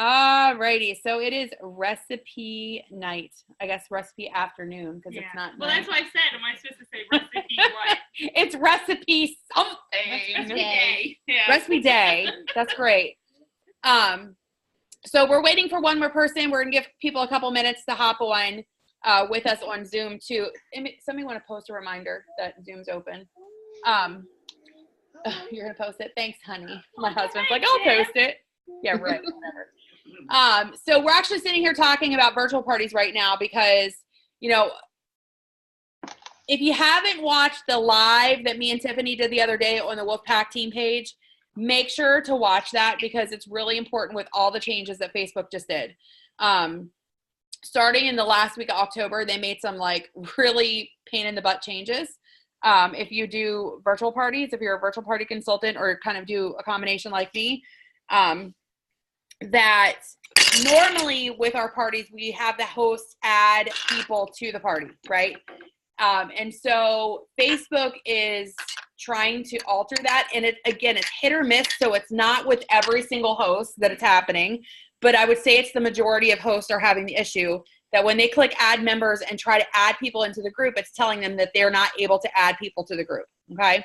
Alrighty, so it is recipe night. I guess recipe afternoon because it's not. Well, night. that's what I said. Am I supposed to say recipe what? It's recipe something. Recipe day. Yeah. Recipe day. That's great. So we're waiting for one more person. We're gonna give people a couple minutes to hop on with us on Zoom too. Somebody want to post a reminder that Zoom's open? You're gonna post it. Thanks, honey. My husband's like, I'll post it. Yeah, right. Whatever. So we're actually sitting here talking about virtual parties right now because, you know, if you haven't watched the live that me and Tiffany did the other day on the WOLFPACK team page, make sure to watch that because it's really important with all the changes that Facebook just did. Starting in the last week of October, they made some like really pain in the butt changes. If you do virtual parties, if you're a virtual party consultant or kind of do a combination like me, that normally with our parties, we have the host add people to the party, right? And so Facebook is trying to alter that. And it's hit or miss. So it's not with every single host that it's happening, but I would say it's the majority of hosts are having the issue that when they click add members and try to add people into the group, it's telling them that they're not able to add people to the group. Okay.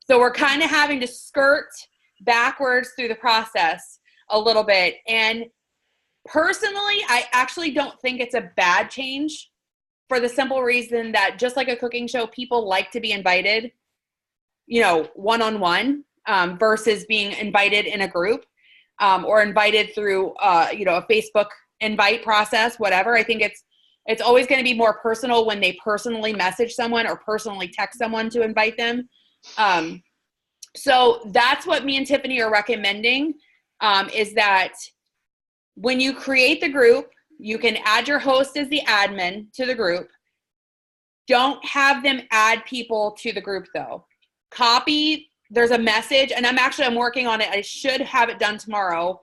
So we're kind of having to skirt backwards through the process a little bit. And personally, I actually don't think it's a bad change for the simple reason that just like a cooking show, people like to be invited, you know, one-on-one versus being invited in a group or invited through, you know, a Facebook invite process, whatever. I think it's always going to be more personal when they personally message someone or personally text someone to invite them. So that's what me and Tiffany are recommending. Is that when you create the group, you can add your host as the admin to the group. Don't have them add people to the group though. Copy, there's a message, and I'm working on it. I should have it done tomorrow.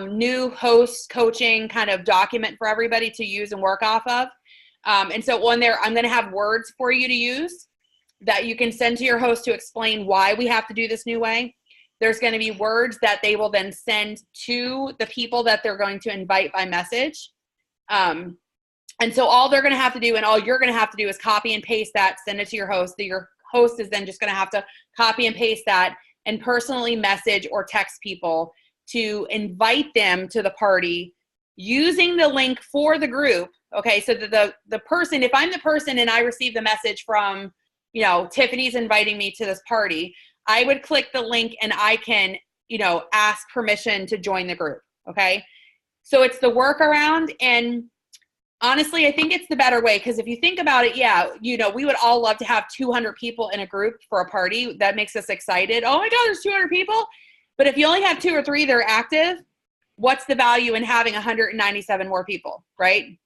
New host coaching kind of document for everybody to use and work off of. And so on there, I'm going to have words for you to use that you can send to your host to explain why we have to do this new way. There's going to be words that they will then send to the people that they're going to invite by message. And so all they're going to have to do and all you're going to have to do is copy and paste that, send it to your host. Your host is then just going to have to copy and paste that and personally message or text people to invite them to the party using the link for the group. Okay, so the person, if I'm the person and I receive the message from, you know, Tiffany's inviting me to this party, I would click the link and I can, you know, ask permission to join the group. Okay. So it's the workaround. And honestly, I think it's the better way. Cause if you think about it, yeah, you know, we would all love to have 200 people in a group for a party. That makes us excited. Oh my God, there's 200 people. But if you only have 2 or 3 that are active, what's the value in having 197 more people, right?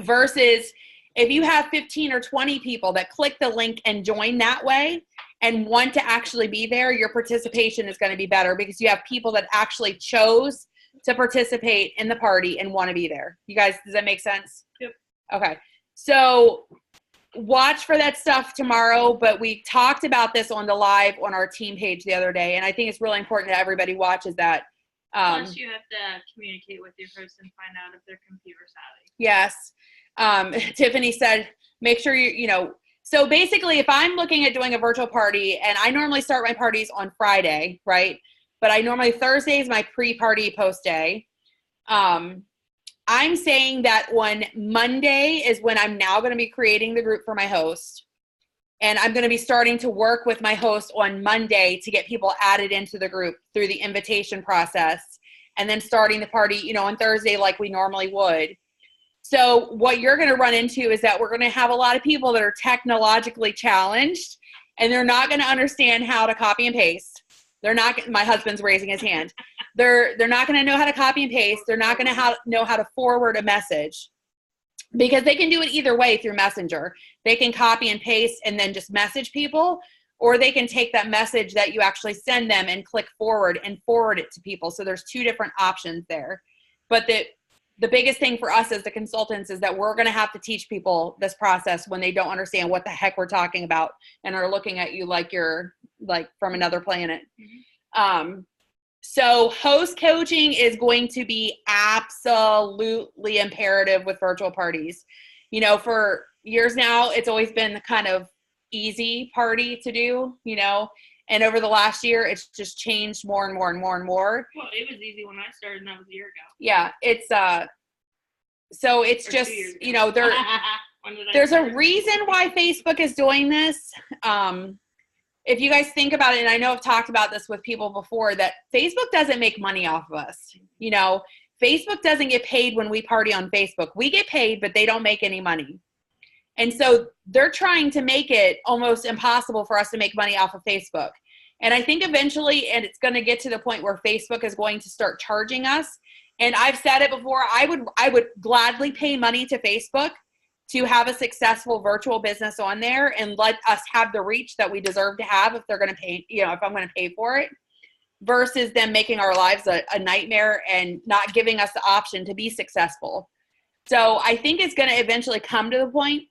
Versus if you have 15 or 20 people that click the link and join that way and want to actually be there, your participation is going to be better because you have people that actually chose to participate in the party and want to be there. You guys, does that make sense? Yep. Okay. So watch for that stuff tomorrow, but we talked about this on the live on our team page the other day, and I think it's really important that everybody watches that. Plus, you have to communicate with your host and find out if they're computer savvy. Yes. Tiffany said, make sure you know, so basically if I'm looking at doing a virtual party and I normally start my parties on Friday, right? But I normally Thursday is my pre-party post day. I'm saying that on Monday is when I'm now going to be creating the group for my host. And I'm going to be starting to work with my host on Monday to get people added into the group through the invitation process. And then starting the party, you know, on Thursday like we normally would. So what you're going to run into is that we're going to have a lot of people that are technologically challenged and they're not going to understand how to copy and paste. They're not, my husband's raising his hand. They're not going to know how to copy and paste. They're not going to know how to forward a message because they can do it either way through Messenger. They can copy and paste and then just message people, or they can take that message that you actually send them and click forward and forward it to people. So there's 2 different options there. But the biggest thing for us as the consultants is that we're going to have to teach people this process when they don't understand what the heck we're talking about and are looking at you like you're like from another planet. So host coaching is going to be absolutely imperative with virtual parties. You know, for years now, it's always been the kind of easy party to do, you know, and over the last year, it's just changed more and more and more and more. Well, it was easy when I started, and that was a year ago. Yeah, it's so it's Or just, 2 years ago. you know, there's a reason why Facebook is doing this. If you guys think about it, and I know I've talked about this with people before, that Facebook doesn't make money off of us. You know, Facebook doesn't get paid when we party on Facebook. We get paid, but they don't make any money. And so they're trying to make it almost impossible for us to make money off of Facebook. And I think eventually, and it's going to get to the point where Facebook is going to start charging us. And I've said it before, I would gladly pay money to Facebook to have a successful virtual business on there and let us have the reach that we deserve to have if they're going to pay, you know, if I'm going to pay for it, versus them making our lives a nightmare and not giving us the option to be successful. So I think it's going to eventually come to the point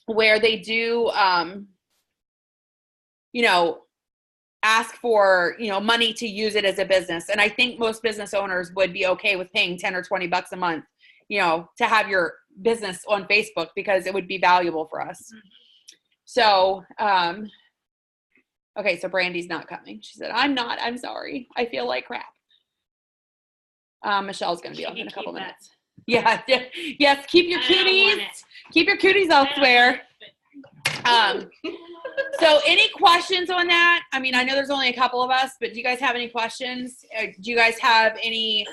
where they do, you know, ask for, you know, money to use it as a business. And I think most business owners would be okay with paying 10 or 20 bucks a month, you know, to have your business on Facebook, because it would be valuable for us. So, okay, so Brandy's not coming. She said, I'm sorry. I feel like crap. Michelle's going to be on in a couple minutes. Yeah. Yes. Keep your cooties elsewhere. So any questions on that? I mean, I know there's only a couple of us, but do you guys have any questions? Do you guys have any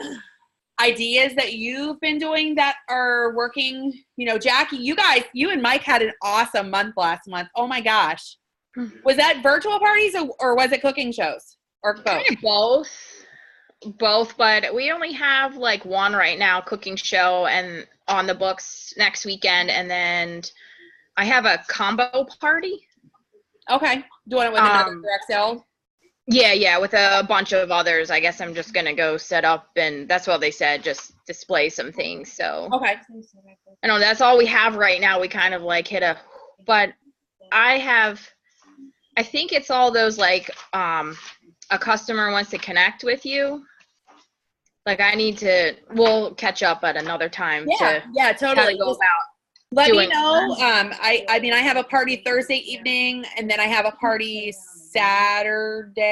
ideas that you've been doing that are working? You know, Jackie, you and Mike had an awesome month last month. Oh my gosh. Was that virtual parties or was it cooking shows or both? Kind of both, but we only have like one right now, cooking show, and on the books next weekend. And then I have a combo party. Okay. Doing it with another XL? Yeah, with a bunch of others. I guess I'm just going to go set up, and that's what they said, just display some things. So okay. I know that's all we have right now. We kind of like but I think it's all those like, a customer wants to connect with you. Like we'll catch up at another time. Yeah, totally. Go about. Let me know. I mean, I have a party Thursday evening, and then I have a party Saturday,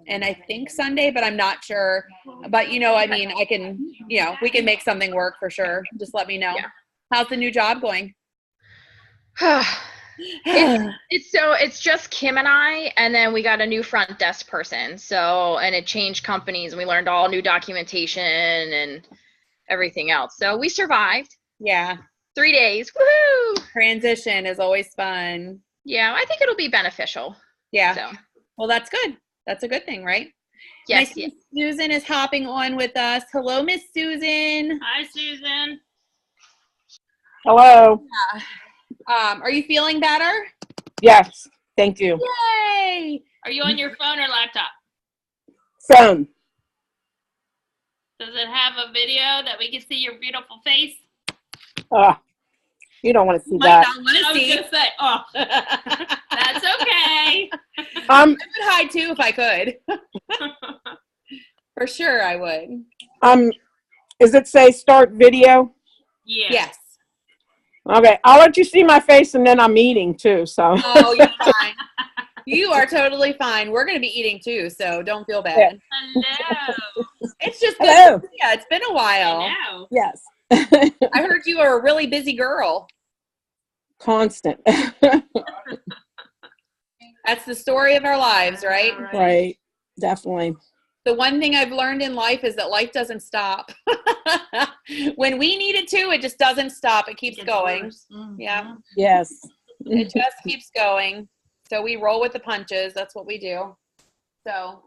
and I think Sunday, but I'm not sure. But, you know, I mean, I can, you know, we can make something work for sure. Just let me know. Yeah. How's the new job going? It's just Kim and I, and then we got a new front desk person. So, and it changed companies, and we learned all new documentation and everything else. So we survived. Yeah. 3 days. Woohoo! Transition is always fun. Yeah, I think it'll be beneficial. Yeah. So. Well, that's good. That's a good thing, right? Yes. Yes. Susan is hopping on with us. Hello, Miss Susan. Hi, Susan. Hello. Yeah. Are you feeling better? Yes. Thank you. Yay! Are you on your phone or laptop? Phone. Does it have a video that we can see your beautiful face? You don't want to see Might that. not want to I was see. gonna say, that's okay. I would hide too if I could. For sure, I would. Does it say start video? Yeah. Yes. Okay, I'll let you see my face, and then I'm eating too. So. Oh, you're fine. You are totally fine. We're going to be eating too, so don't feel bad. Yeah. Hello. It's just good. Hello. Yeah, it's been a while. Hello. Yes. I heard you are a really busy girl. Constant. That's the story of our lives, right? Right. Definitely. The one thing I've learned in life is that life doesn't stop. When we need it to, it just doesn't stop. It keeps going. Mm-hmm. Yeah. Yes. It just keeps going. So we roll with the punches. That's what we do. So,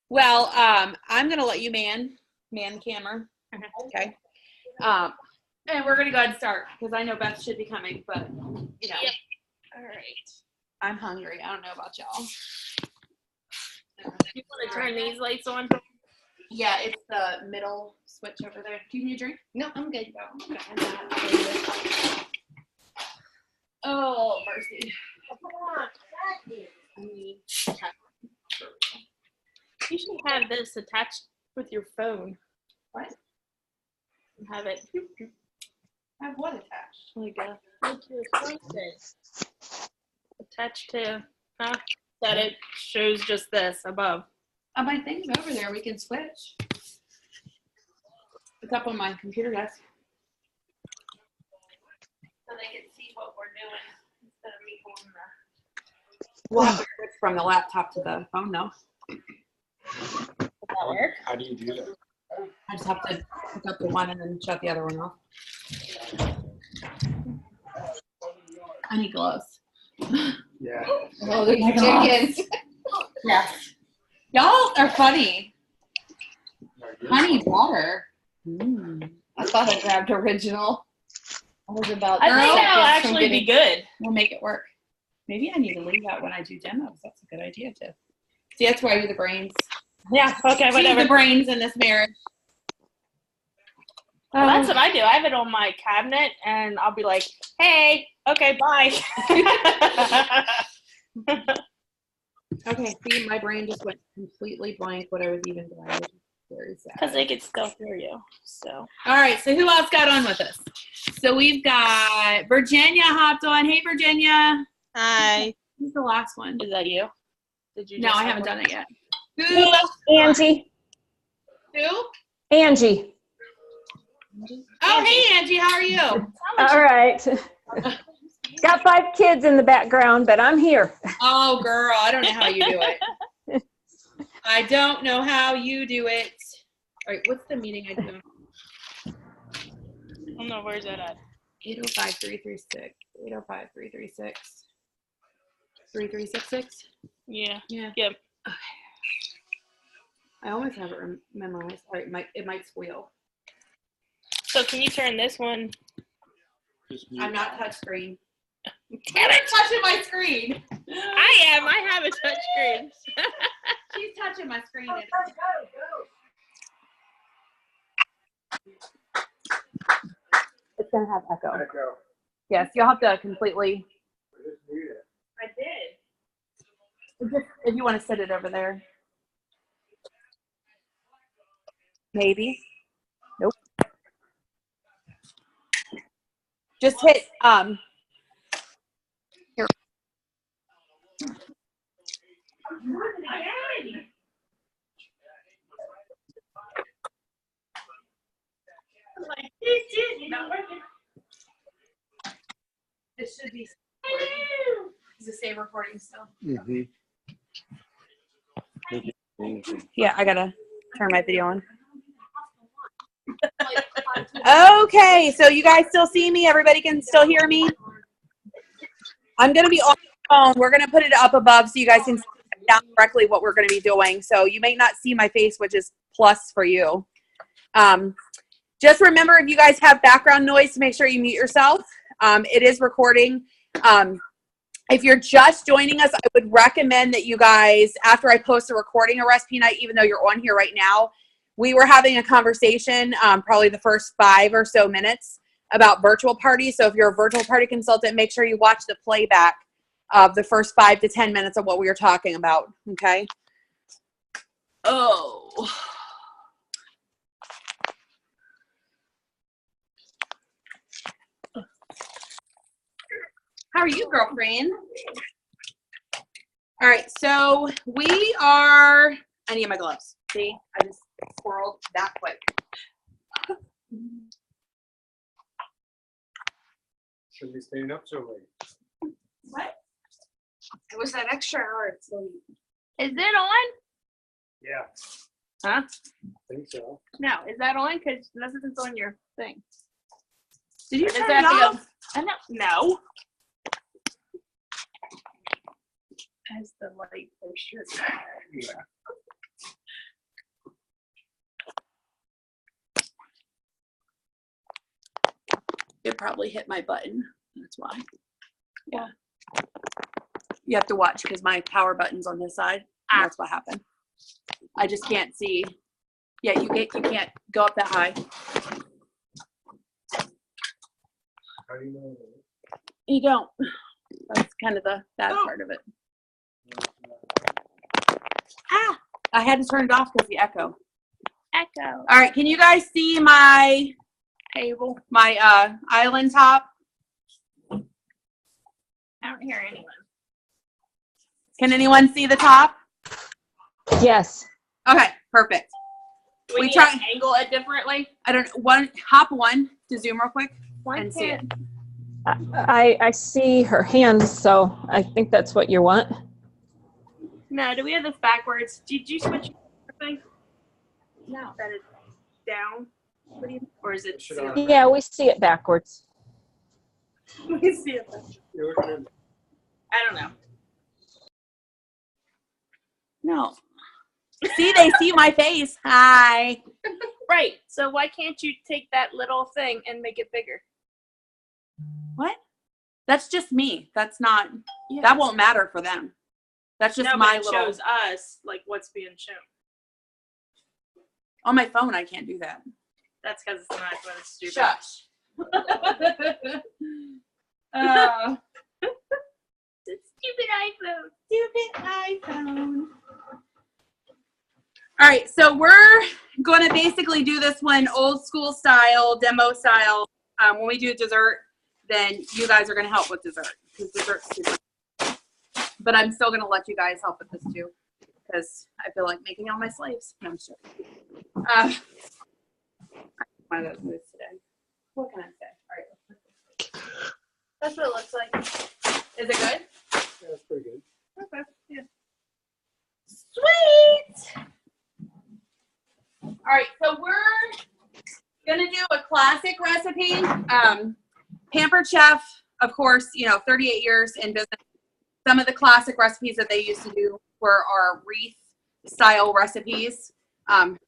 well, I'm going to let you man the camera. Okay. And we're going to go ahead and start because I know Beth should be coming, but, you know. Yep. All right. I'm hungry. I don't know about y'all. You want to turn these lights on? Yeah, it's the middle switch over there. Do you need a drink? No, I'm good. Oh, mercy. You should have this attached with your phone. What? Have it Have what attached? like your phone attached to that it shows just this above. Oh, my thing's over there. We can switch. It's up on my computer desk. So they can see what we're doing instead of me holding the. We'll have to switch from the laptop to the phone, though. Does that work? How do you do that? I just have to hook up the one and then shut the other one off. I need gloves. Yeah. Oh, there's chickens. Yes. Y'all are funny. Honey water. I thought I grabbed original. I was about. I think Girl, that'll actually be good. We'll make it work. Maybe I need to leave that when I do demos. That's a good idea too. See, that's why I do the brains. Yeah. Okay. She's Whatever. the brains in this marriage. Well, that's what I do. I have it on my cabinet, and I'll be like, "Hey, okay, bye." Okay, see, my brain just went completely blank what I was even doing. Very sad. Because they could still hear you. So. All right, so who else got on with us? So we've got Virginia hopped on. Hey, Virginia. Hi. Who's the last one? Is that you? Did you? No, just I have haven't one? done it yet. Who? Angie. Who? Angie. Oh, hey, Angie, how are you? All right. Got 5 kids in the background, but I'm here. Oh, girl, I don't know how you do it. I don't know how you do it. All right, what's the meeting I do? I don't know. Where's that at? 805-336. 805-336. 3366? Yeah. Yeah. Yep. I always have it memorized. All right, it might squeal. So can you turn this one? I'm not touchscreen. Damn it! Touching my screen. I am. I have a touch screen. She's touching my screen. It's gonna have echo. Yes, you'll have to completely. I did. If you want to sit it over there. Maybe. Nope. Just hit here. This should be. Does it say recording still? Mm-hmm. Yeah, I gotta turn my video on. Okay, so you guys still see me? Everybody can still hear me? I'm gonna be on the phone. We're gonna put it up above so you guys can see down correctly what we're gonna be doing. So you may not see my face, which is plus for you. Just remember, if you guys have background noise, to make sure you mute yourself. It is recording. If you're just joining us, I would recommend that you guys, after I post a recording of Recipe Night, even though you're on here right now, we were having a conversation, probably the first 5 or so minutes, about virtual parties. So if you're a virtual party consultant, make sure you watch the playback of the first 5 to 10 minutes of what we were talking about, okay? Oh. How are you, girlfriend? All right, so we are, I need my gloves. See, I just swirled that quick. Shouldn't be staying up so late. What? It was that extra hour at sleep. Is it on? Yeah, Huh? I think so. No. Is that on? Because nothing's on your thing. Did you Is turn that it off? I don't know. As the light for sure. Yeah. It probably hit my button. That's why. Yeah. You have to watch because my power button's on this side. And that's what happened. I just can't see. Yeah, you can't go up that high. How do you know? You don't. That's kind of the bad part of it. Ah! I had to turn it off because the echo. Echo. All right, can you guys see my Table. island top? I don't hear anyone. Can anyone see the top? Yes. Okay, perfect. Do we We need try- to angle it differently? I don't hop one to zoom real quick Why and see it. I see her hand, so I think that's what you want. No, do we have this backwards? Did you switch your thing? No. That is down? What do you, or is it? Should I- Yeah, we see it backwards. Let me see it. You're looking at- I don't know. No. See, they see my face. Hi. Right. So why can't you take that little thing and make it bigger? What? That's just me. That's not. That won't matter for them. That's just no, my but it little. shows us like what's being shown. On my phone, I can't do that. That's because it's an iPhone. It's stupid. Shush. Stupid iPhone. Stupid iPhone. All right, so we're going to basically do this one old school style, demo style. When we do dessert, then you guys are going to help with dessert because dessert's super. But I'm still going to let you guys help with this too because I feel like making all my slaves. No, I'm just joking. One of those moves today. What can I say? All right. That's what it looks like. Is it good? Yeah, that's pretty good. Okay. Yeah. Sweet. All right, so we're gonna do a classic recipe. Pampered Chef, of course, 38 years in business. Some of the classic recipes that they used to do were our Wreath style recipes.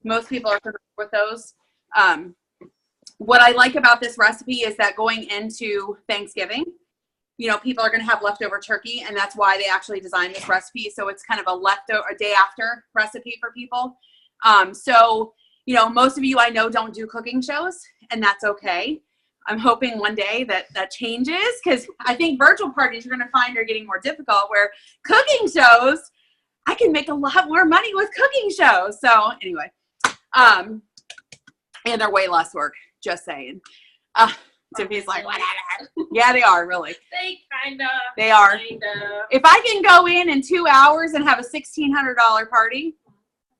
Most people are familiar with those. What I like about this recipe is that going into Thanksgiving, people are going to have leftover turkey, and that's why they actually designed this recipe. So it's kind of a day after recipe for people. So, most of you I know don't do cooking shows, and that's okay. I'm hoping one day that changes because I think virtual parties you're going to find are getting more difficult where cooking shows, I can make a lot more money with cooking shows. So anyway, and they're way less work, just saying. Tiffany's like, whatever. Yeah, they are, really. They are. If I can go in 2 hours and have a $1,600 party.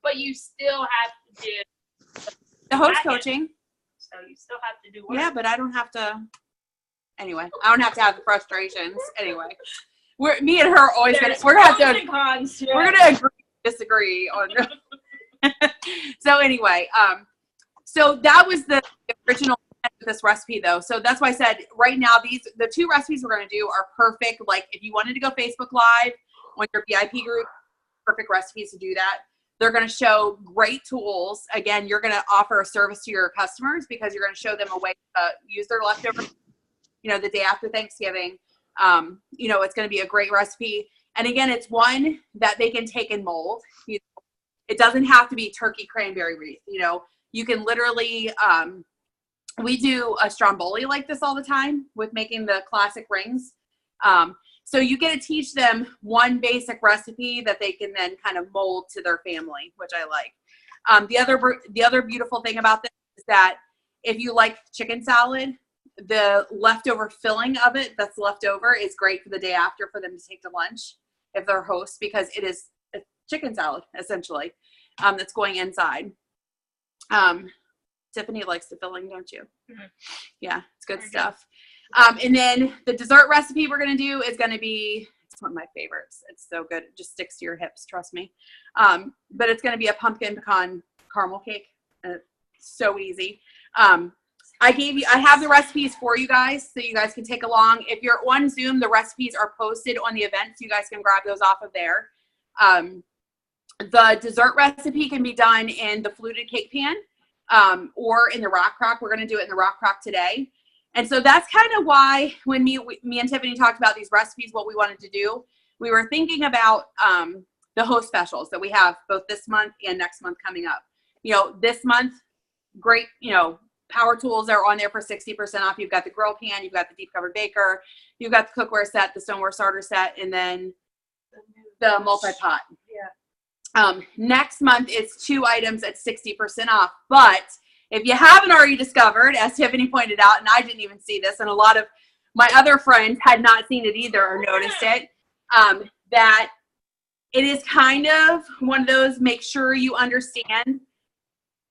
But you still have to do The host coaching. So you still have to do work. Yeah, but I don't have to. Anyway, I don't have to have the frustrations. Anyway, me and her are always we're gonna have to. Cons, yeah. We're gonna agree, disagree on. So anyway, so that was the original of this recipe though. So that's why I said right now the two recipes we're gonna do are perfect. Like if you wanted to go Facebook Live on your VIP group, perfect recipes to do that. They're going to show great tools. Again, you're going to offer a service to your customers because you're going to show them a way to use their leftovers, the day after Thanksgiving. It's going to be a great recipe. And again, it's one that they can take and mold. It doesn't have to be turkey cranberry wreath. You can literally, we do a stromboli like this all the time with making the classic rings. So you get to teach them one basic recipe that they can then kind of mold to their family, which I like. The other beautiful thing about this is that if you like chicken salad, the leftover filling of it that's left over is great for the day after for them to take to lunch if they're hosts because it is a chicken salad essentially that's going inside. Tiffany likes the filling, don't you? Mm-hmm. Yeah, it's good stuff. And then the dessert recipe we're going to do is going to be, it's one of my favorites. It's so good. It just sticks to your hips, trust me. But it's going to be a pumpkin pecan caramel cake. And it's so easy. I have the recipes for you guys so you guys can take along. If you're on Zoom, the recipes are posted on the event so you guys can grab those off of there. The dessert recipe can be done in the fluted cake pan or in the rock crock. We're going to do it in the rock crock today. And so that's kind of why when me and Tiffany talked about these recipes, what we wanted to do, we were thinking about the host specials that we have both this month and next month coming up. This month, great, power tools are on there for 60% off. You've got the grill pan, you've got the deep covered baker, you've got the cookware set, the stoneware starter set, and then the multi-pot. Next month it's 2 items at 60% off. But if you haven't already discovered, as Tiffany pointed out, and I didn't even see this, and a lot of my other friends had not seen it either or noticed it, that it is kind of one of those, make sure you understand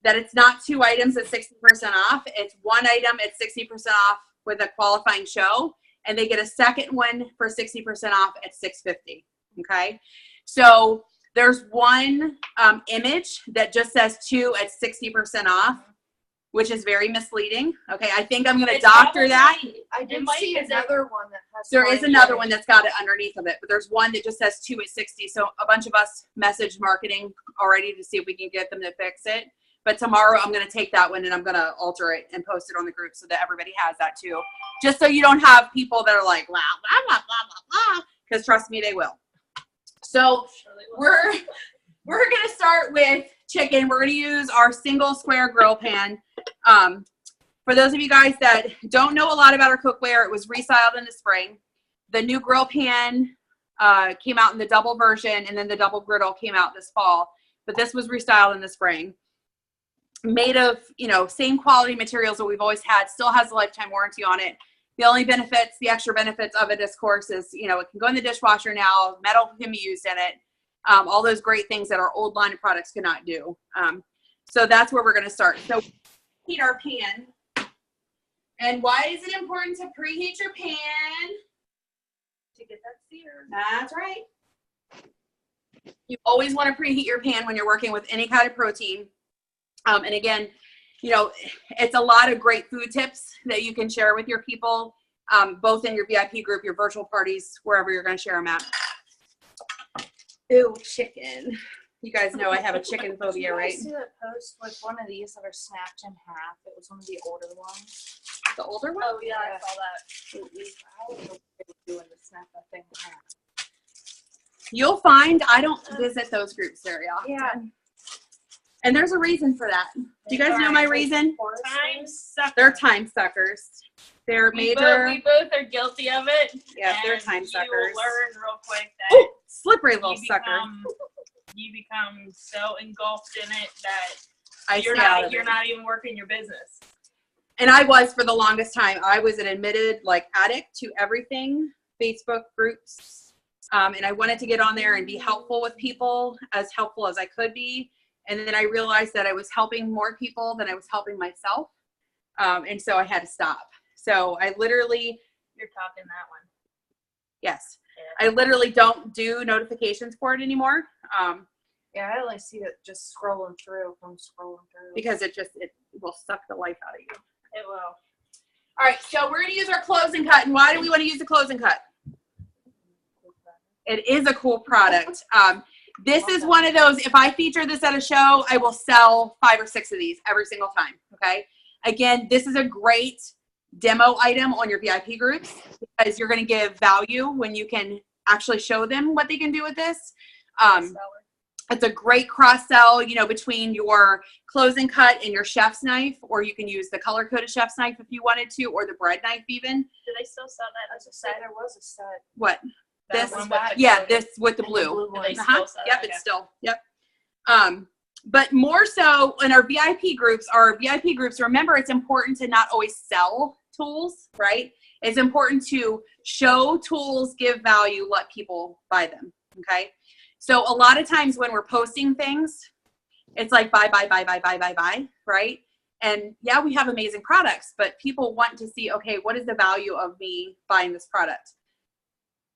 that it's not 2 items at 60% off. It's 1 item at 60% off with a qualifying show, and they get a second one for 60% off at $6.50. Okay, so there's one image that just says 2 at 60% off, which is very misleading. Okay, I think I'm going to doctor that. I did see another one that has. There is another one that's got it underneath of it, but there's one that just says 2 at 60. So a bunch of us messaged marketing already to see if we can get them to fix it. But tomorrow I'm going to take that one and I'm going to alter it and post it on the group so that everybody has that too. Just so you don't have people that are like, blah, blah, blah, blah, blah, blah, because trust me, they will. So we're going to start with chicken. We're going to use our single square grill pan. For those of you guys that don't know a lot about our cookware, it was restyled in the spring. The new grill pan came out in the double version, and then the double griddle came out this fall. But this was restyled in the spring. Made of, same quality materials that we've always had, still has a lifetime warranty on it. The only benefits, the extra benefits of it, of course, is, it can go in the dishwasher now, metal can be used in it, all those great things that our old line of products cannot do. So that's where we're going to start. So heat our pan. And why is it important to preheat your pan? To get that sear. That's right. You always want to preheat your pan when you're working with any kind of protein. And again, it's a lot of great food tips that you can share with your people, both in your VIP group, your virtual parties, wherever you're going to share them at. Ooh, chicken. You guys know I have a chicken phobia, right? Did you see that post with one of these that are snapped in half? It was one of the older ones. The older one? Oh, yeah, I saw that. I don't know what they were doing to snap that thing in half. You'll find I don't visit those groups very often. Yeah. And there's a reason for that. Do you guys know my reason? Time sucker. They're time suckers. They're We major. both are guilty of it. Yeah, they're and time you suckers. will learn real quick that Slippery little sucker. you become so engulfed in it that I you're stay out of you're it. not even working your business. And I was for the longest time. I was an admitted addict to everything, Facebook groups. And I wanted to get on there and be helpful with people, as helpful as I could be. And then I realized that I was helping more people than I was helping myself. And so I had to stop. So I literally, You're talking that one. yes, I literally don't do notifications for it anymore. Yeah, I only see it just scrolling through. I'm scrolling through. Because it will suck the life out of you. It will. All right, so we're going to use our closing cut. And why do we want to use the closing cut? It is a cool product. This is one of those, if I feature this at a show, I will sell 5 or 6 of these every single time, okay? Again, this is a great demo item on your VIP groups because you're going to give value when you can actually show them what they can do with this. It's a great cross-sell, between your closing cut and your chef's knife, or you can use the color-coded chef's knife if you wanted to, or the bread knife even. Do they still sell that as a set? There was a set. What? That This? one with the Yeah, code. this with the And the blue. blue Do they one. still sell Yep, that? it's still, yep. But more so in our VIP groups, remember it's important to not always sell tools, right? It's important to show tools, give value, let people buy them, okay? So a lot of times when we're posting things, it's like buy, right? And yeah, we have amazing products, but people want to see, okay, what is the value of me buying this product?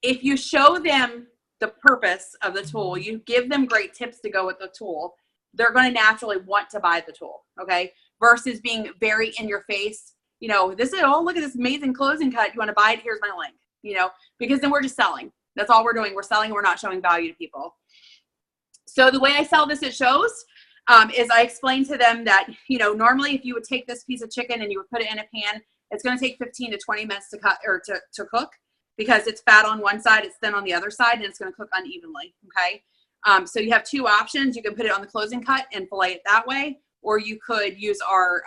If you show them the purpose of the tool, you give them great tips to go with the tool, they're going to naturally want to buy the tool, okay? Versus being very in your face, this is, oh, look at this amazing closing cut. You want to buy it? Here's my link, because then we're just selling. That's all we're doing. We're selling and we're not showing value to people. So the way I sell this at shows is I explain to them that, normally if you would take this piece of chicken and you would put it in a pan, it's going to take 15 to 20 minutes to cut or to cook because it's fat on one side, it's thin on the other side, and it's going to cook unevenly, okay? So you have 2 options. You can put it on the closing cut and fillet it that way, or you could use our,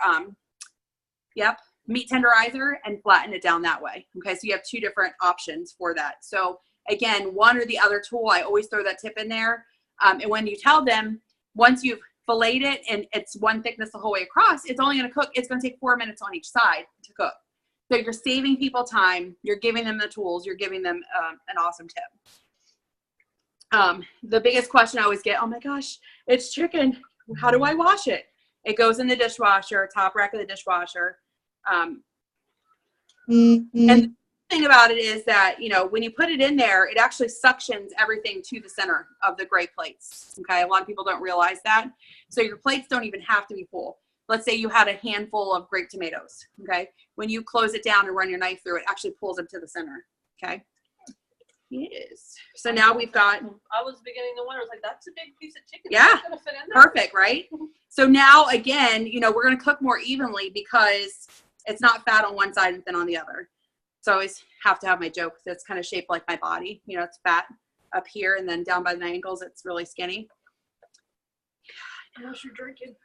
meat tenderizer and flatten it down that way, okay? So you have 2 different options for that. So again, one or the other tool, I always throw that tip in there. And when you tell them, once you've filleted it and it's one thickness the whole way across, it's only going to cook. It's going to take 4 minutes on each side to cook. So you're saving people time. You're giving them the tools. You're giving them an awesome tip. The biggest question I always get, oh my gosh, it's chicken. How do I wash it? It goes in the dishwasher, top rack of the dishwasher. And the thing about it is that, you know, when you put it in there, it actually suctions everything to the center of the gray plates. Okay. A lot of people don't realize that. So your plates don't even have to be full. Let's say you had a handful of grape tomatoes. Okay. When you close it down and run your knife through it, actually pulls them to the center. Okay. Yes. So now we've got. I was beginning to wonder. I was like, that's a big piece of chicken. Yeah. That's gonna fit in there. Perfect, right? So now again, you know, we're going to cook more evenly because it's not fat on one side and thin on the other. So I always have to have my joke that's kind of shaped like my body. You know, it's fat up here and then down by the ankles, it's really skinny. Unless you're drinking.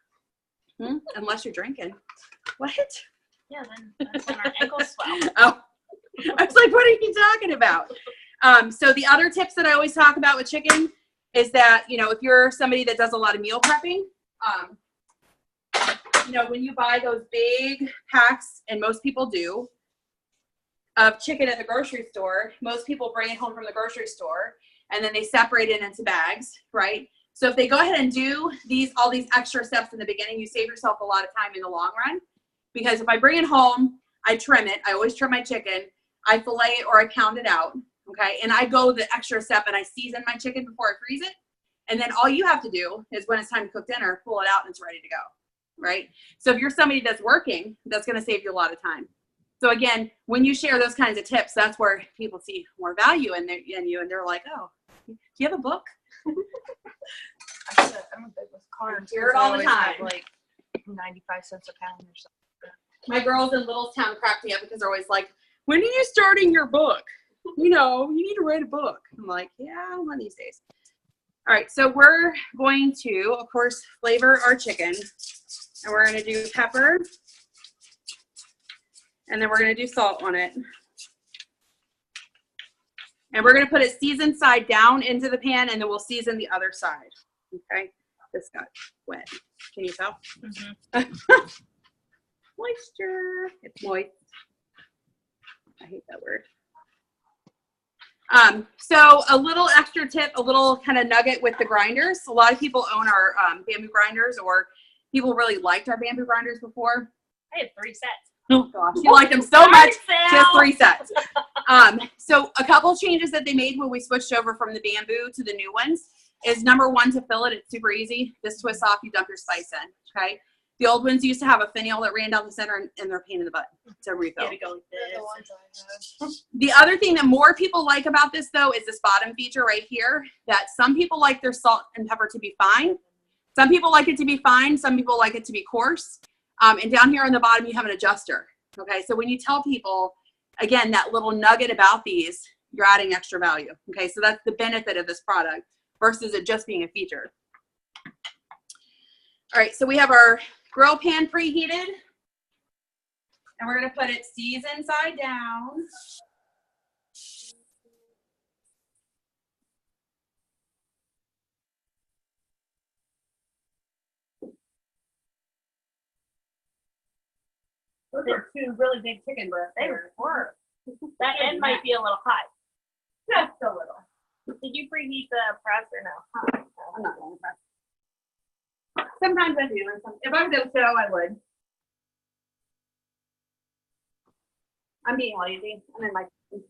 Unless you're drinking. What? Yeah, then that's when our ankles swell. Oh, I was like, what are you talking about? So the other tips that I always talk about with chicken is that, you know, if you're somebody that does a lot of meal prepping, you know, when you buy those big packs, and most people do, of chicken at the grocery store, most people bring it home from the grocery store and then they separate it into bags, right? So if they go ahead and do all these extra steps in the beginning, you save yourself a lot of time in the long run. Because if I bring it home, I trim it. I always trim my chicken. I fillet it or I pound it out, okay? And I go the extra step and I season my chicken before I freeze it. And then all you have to do is when it's time to cook dinner, pull it out and it's ready to go, right? So if you're somebody that's working, that's going to save you a lot of time. So again, when you share those kinds of tips, that's where people see more value in you, and they're like, "Oh, do you have a book?" I'm big with carbs. Hear it all the time. Like 95 cents a pound or something. My girls in Littlestown crack me up because they're always like, "When are you starting your book? You know, you need to write a book." I'm like, "Yeah, one of these days." All right, so we're going to, of course, flavor our chicken, and we're going to do pepper. And then we're going to do salt on it. And we're going to put it seasoned side down into the pan, and then we'll season the other side. Okay? This got wet. Can you tell? Moisture. It's moist. I hate that word. So a little extra tip, a little kind of nugget with the grinders. A lot of people own our bamboo grinders, or people really liked our bamboo grinders before. I had 3 sets. Oh gosh, you liked them so much. Just 3 sets. So a couple changes that they made when we switched over from the bamboo to the new ones is number one, to fill it. It's super easy. This twists off, you dump your spice in. Okay. The old ones used to have a finial that ran down the center, and they're a pain in the butt to refill. The other thing that more people like about this though is this bottom feature right here, that some people like their salt and pepper to be fine. Some people like it to be fine. Some people like it to be coarse. And down here on the bottom, you have an adjuster. Okay, so when you tell people, again, that little nugget about these, you're adding extra value. Okay, so that's the benefit of this product versus it just being a feature. All right, so we have our grill pan preheated, and we're going to put it seasoned side down. Those are 2 really big chicken breasts. They were. That end might be a little hot. Just a little. Did you preheat the press or no? I'm not going to press. Sometimes I do. If I was at a show, I would. I'm being lazy. I'm in my kitchen.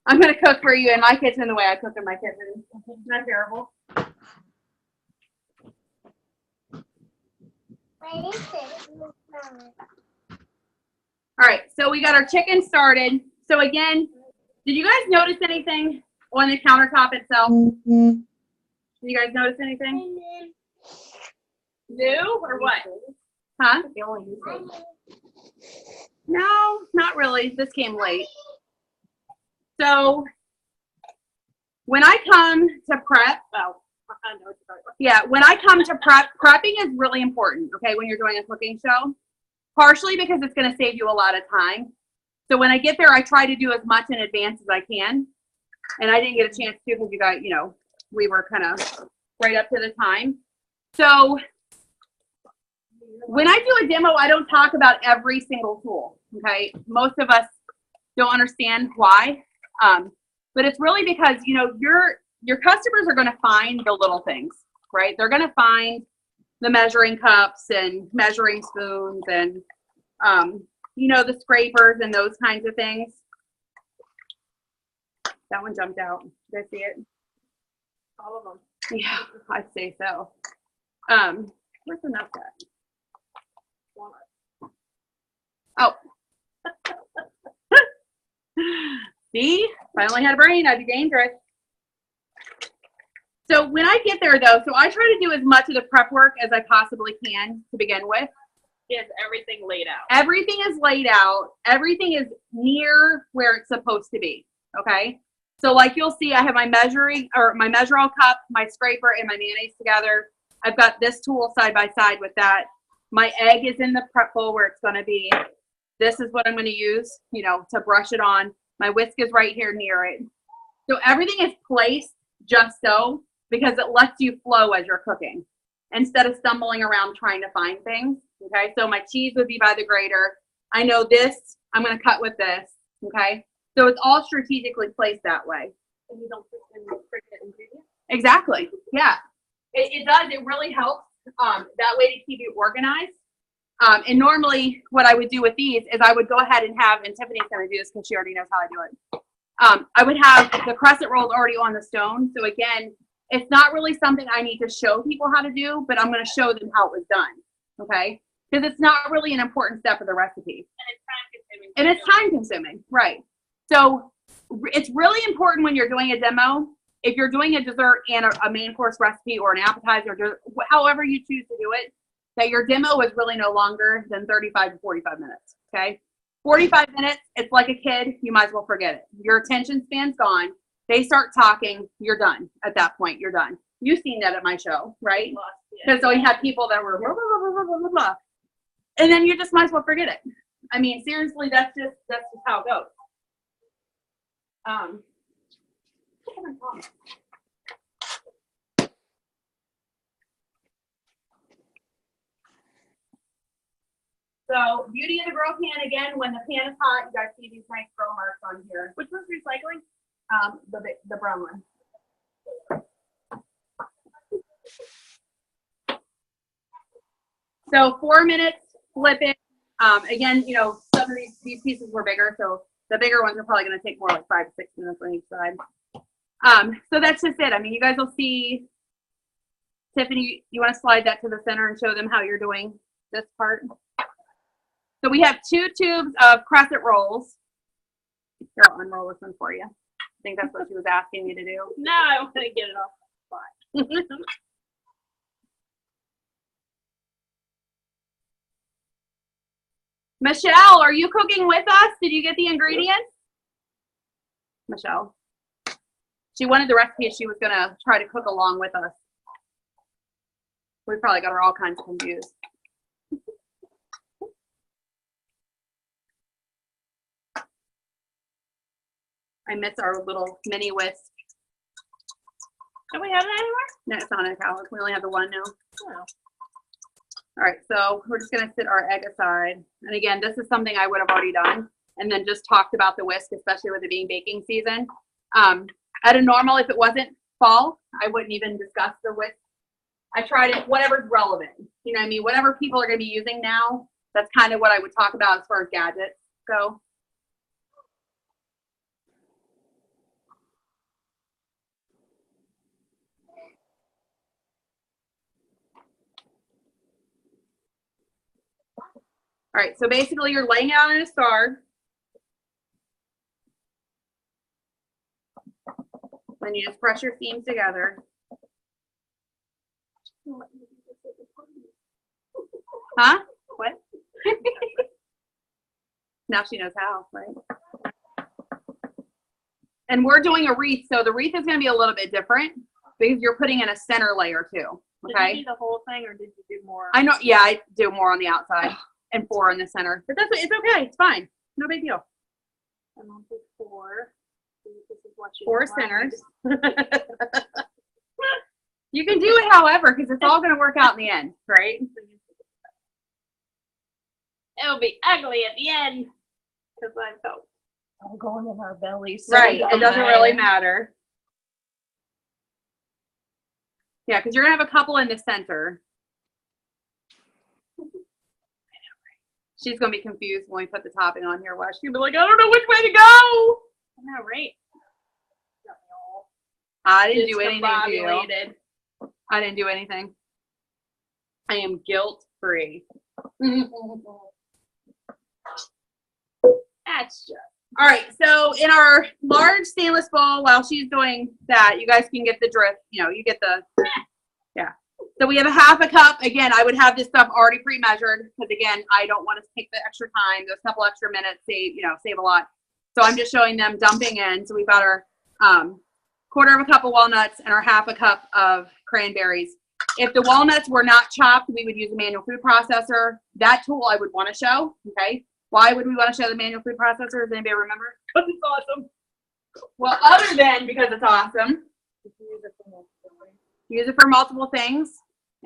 I'm going to cook for you in my kitchen the way I cook in my kitchen. Not terrible. All right, so we got our chicken started. So again, did you guys notice anything on the countertop itself? Did you guys notice anything? New or what? Huh? No, not really. This came late. So when I come to prep, I know what you're talking about. yeah, when I come to prep, prepping is really important, okay, when you're doing a cooking show. Partially because it's going to save you a lot of time. So when I get there, I try to do as much in advance as I can. And I didn't get a chance to because you guys, you know, we were kind of right up to the time. So when I do a demo, I don't talk about every single tool, okay? Most of us don't understand why, but it's really because, you know, your customers are going to find the little things, right? They're going to find the measuring cups and measuring spoons and, you know, the scrapers and those kinds of things. That one jumped out. Did I see it? All of them. Yeah, I'd say so. Where's the nut at? Oh. See, if I only had a brain, I'd be dangerous. So when I get there though, so I try to do as much of the prep work as I possibly can to begin with. Is everything laid out? Everything is laid out. Everything is near where it's supposed to be, okay? So like you'll see, I have my measure-all cup, my scraper, and my mayonnaise together. I've got this tool side by side with that. My egg is in the prep bowl where it's gonna be. This is what I'm gonna use, you know, to brush it on. My whisk is right here near it. So everything is placed just so, because it lets you flow as you're cooking instead of stumbling around trying to find things, okay? So my cheese would be by the grater. I know this, I'm gonna cut with this, okay? So it's all strategically placed that way. And you don't forget ingredients? Exactly, yeah. It does, it really helps that way to keep you organized. And normally what I would do with these is I would go ahead and have, and Tiffany's gonna do this because she already knows how I do it. I would have the crescent rolls already on the stone. So again, it's not really something I need to show people how to do, but I'm gonna show them how it was done, okay? Because it's not really an important step of the recipe. And it's time consuming, right. So it's really important when you're doing a demo, if you're doing a dessert and a main course recipe or an appetizer, however you choose to do it, that your demo is really no longer than 35 to 45 minutes, okay? 45 minutes, it's like a kid, you might as well forget it. Your attention span's gone. They start talking, you're done. At that point, you're done. You've seen that at my show, right? Because we had people that were blah, blah, blah, blah, blah, blah, blah. And then you just might as well forget it. I mean, seriously, that's just how it goes. So beauty of the grill pan, again, when the pan is hot, you guys see these nice grill marks on here. Which one's recycling? The brown one. So 4 minutes, flip it. Again, you know, some of these pieces were bigger, so the bigger ones are probably going to take more like 5 to 6 minutes on each side. So that's just it. I mean, you guys will see. Tiffany, you want to slide that to the center and show them how you're doing this part? So we have 2 tubes of crescent rolls. Here, I'll unroll this one for you. I think that's what she was asking me to do. No, I want to get it off the spot. Michelle, are you cooking with us? Did you get the ingredients? Michelle. She wanted the recipe. She was going to try to cook along with us. We probably got her all kinds of confused. I miss our little mini whisk. Don't we have that anymore? No, it's not in a calic. We only have the one now. Oh. All right, so we're just going to sit our egg aside. And again, this is something I would have already done and then just talked about the whisk, especially with it being baking season. At a normal, if it wasn't fall, I wouldn't even discuss the whisk. I tried it, whatever's relevant. You know what I mean? Whatever people are going to be using now, that's kind of what I would talk about as far as gadgets go. All right, so basically you're laying it out in a star. Then you just press your seams together. Huh? What? Now she knows how, right? And we're doing a wreath, so the wreath is going to be a little bit different because you're putting in a center layer too. Okay. Did you do the whole thing, or did you do more? I know. Yeah, I do more on the outside and 4 in the center, but it's okay. It's fine. No big deal. I'm on to 4. This is what you 4 want. centers. You can do it however, because it's all going to work out in the end, right? It'll be ugly at the end because I'm so. I'm going in our bellies. Right. It doesn't really matter. Yeah, because you're going to have a couple in the center. She's going to be confused when we put the topping on here. She's going to be like, I don't know which way to go. I know, right? I didn't do anything to you. Discombobulated. I didn't do anything. I am guilt-free. That's just. All right, so in our large stainless bowl, while she's doing that, you guys can get the drift. You know, you get the, yeah. So we have a half a cup. Again, I would have this stuff already pre-measured because, again, I don't want to take the extra time. Those couple extra minutes save a lot. So I'm just showing them dumping in. So we've got our quarter of a cup of walnuts and our half a cup of cranberries. If the walnuts were not chopped, we would use a manual food processor. That tool I would want to show, okay? Why would we want to show the manual food processor? Does anybody remember? Because it's awesome. Well, other than because it's awesome. Use it for multiple things.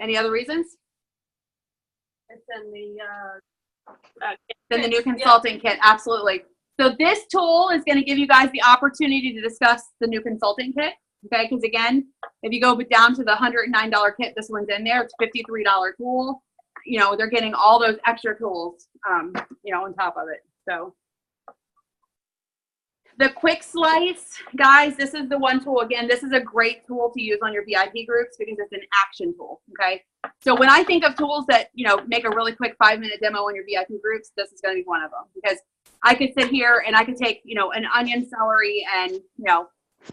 Any other reasons? It's in the Then the new consulting kit, absolutely. So this tool is going to give you guys the opportunity to discuss the new consulting kit, okay? Because again, if you go down to the $109 kit, this one's in there. It's a $53 tool. You know, they're getting all those extra tools, on top of it. So the quick slice, guys, this is the one tool. Again, this is a great tool to use on your VIP groups because it's an action tool, okay? So when I think of tools that, make a really quick 5-minute demo on your VIP groups, this is going to be one of them because I could sit here and I could take, an onion, celery, and,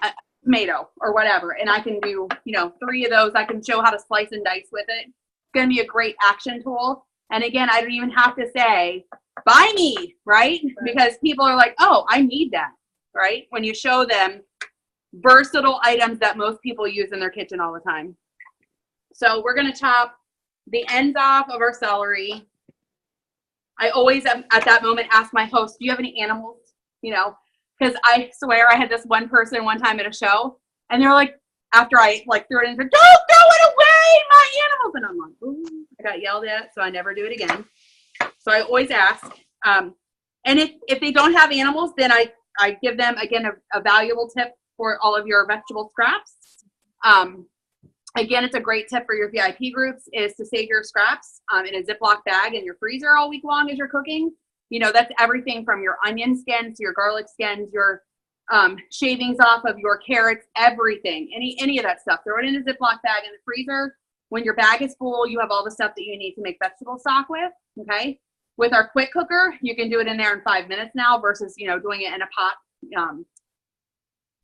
a tomato or whatever, and I can do, 3 of those. I can show how to slice and dice with it. It's going to be a great action tool. And again, I don't even have to say, buy me, right? Because people are like, oh, I need that, right? When you show them versatile items that most people use in their kitchen all the time. So we're going to chop the ends off of our celery. I always, at that moment, ask my host, do you have any animals? Because I swear I had this one person one time at a show, and they're like, after I threw it in, don't throw it away, my animals. And I'm like, ooh, I got yelled at, so I never do it again. So I always ask. And if they don't have animals, then I give them, again, a valuable tip for all of your vegetable scraps. Again, it's a great tip for your VIP groups is to save your scraps in a Ziploc bag in your freezer all week long as you're cooking. That's everything from your onion skins to your garlic skins, your shavings off of your carrots, everything, any of that stuff. Throw it in a Ziploc bag in the freezer. When your bag is full, you have all the stuff that you need to make vegetable stock with, okay? With our quick cooker, you can do it in there in 5 minutes now versus, doing it in a pot.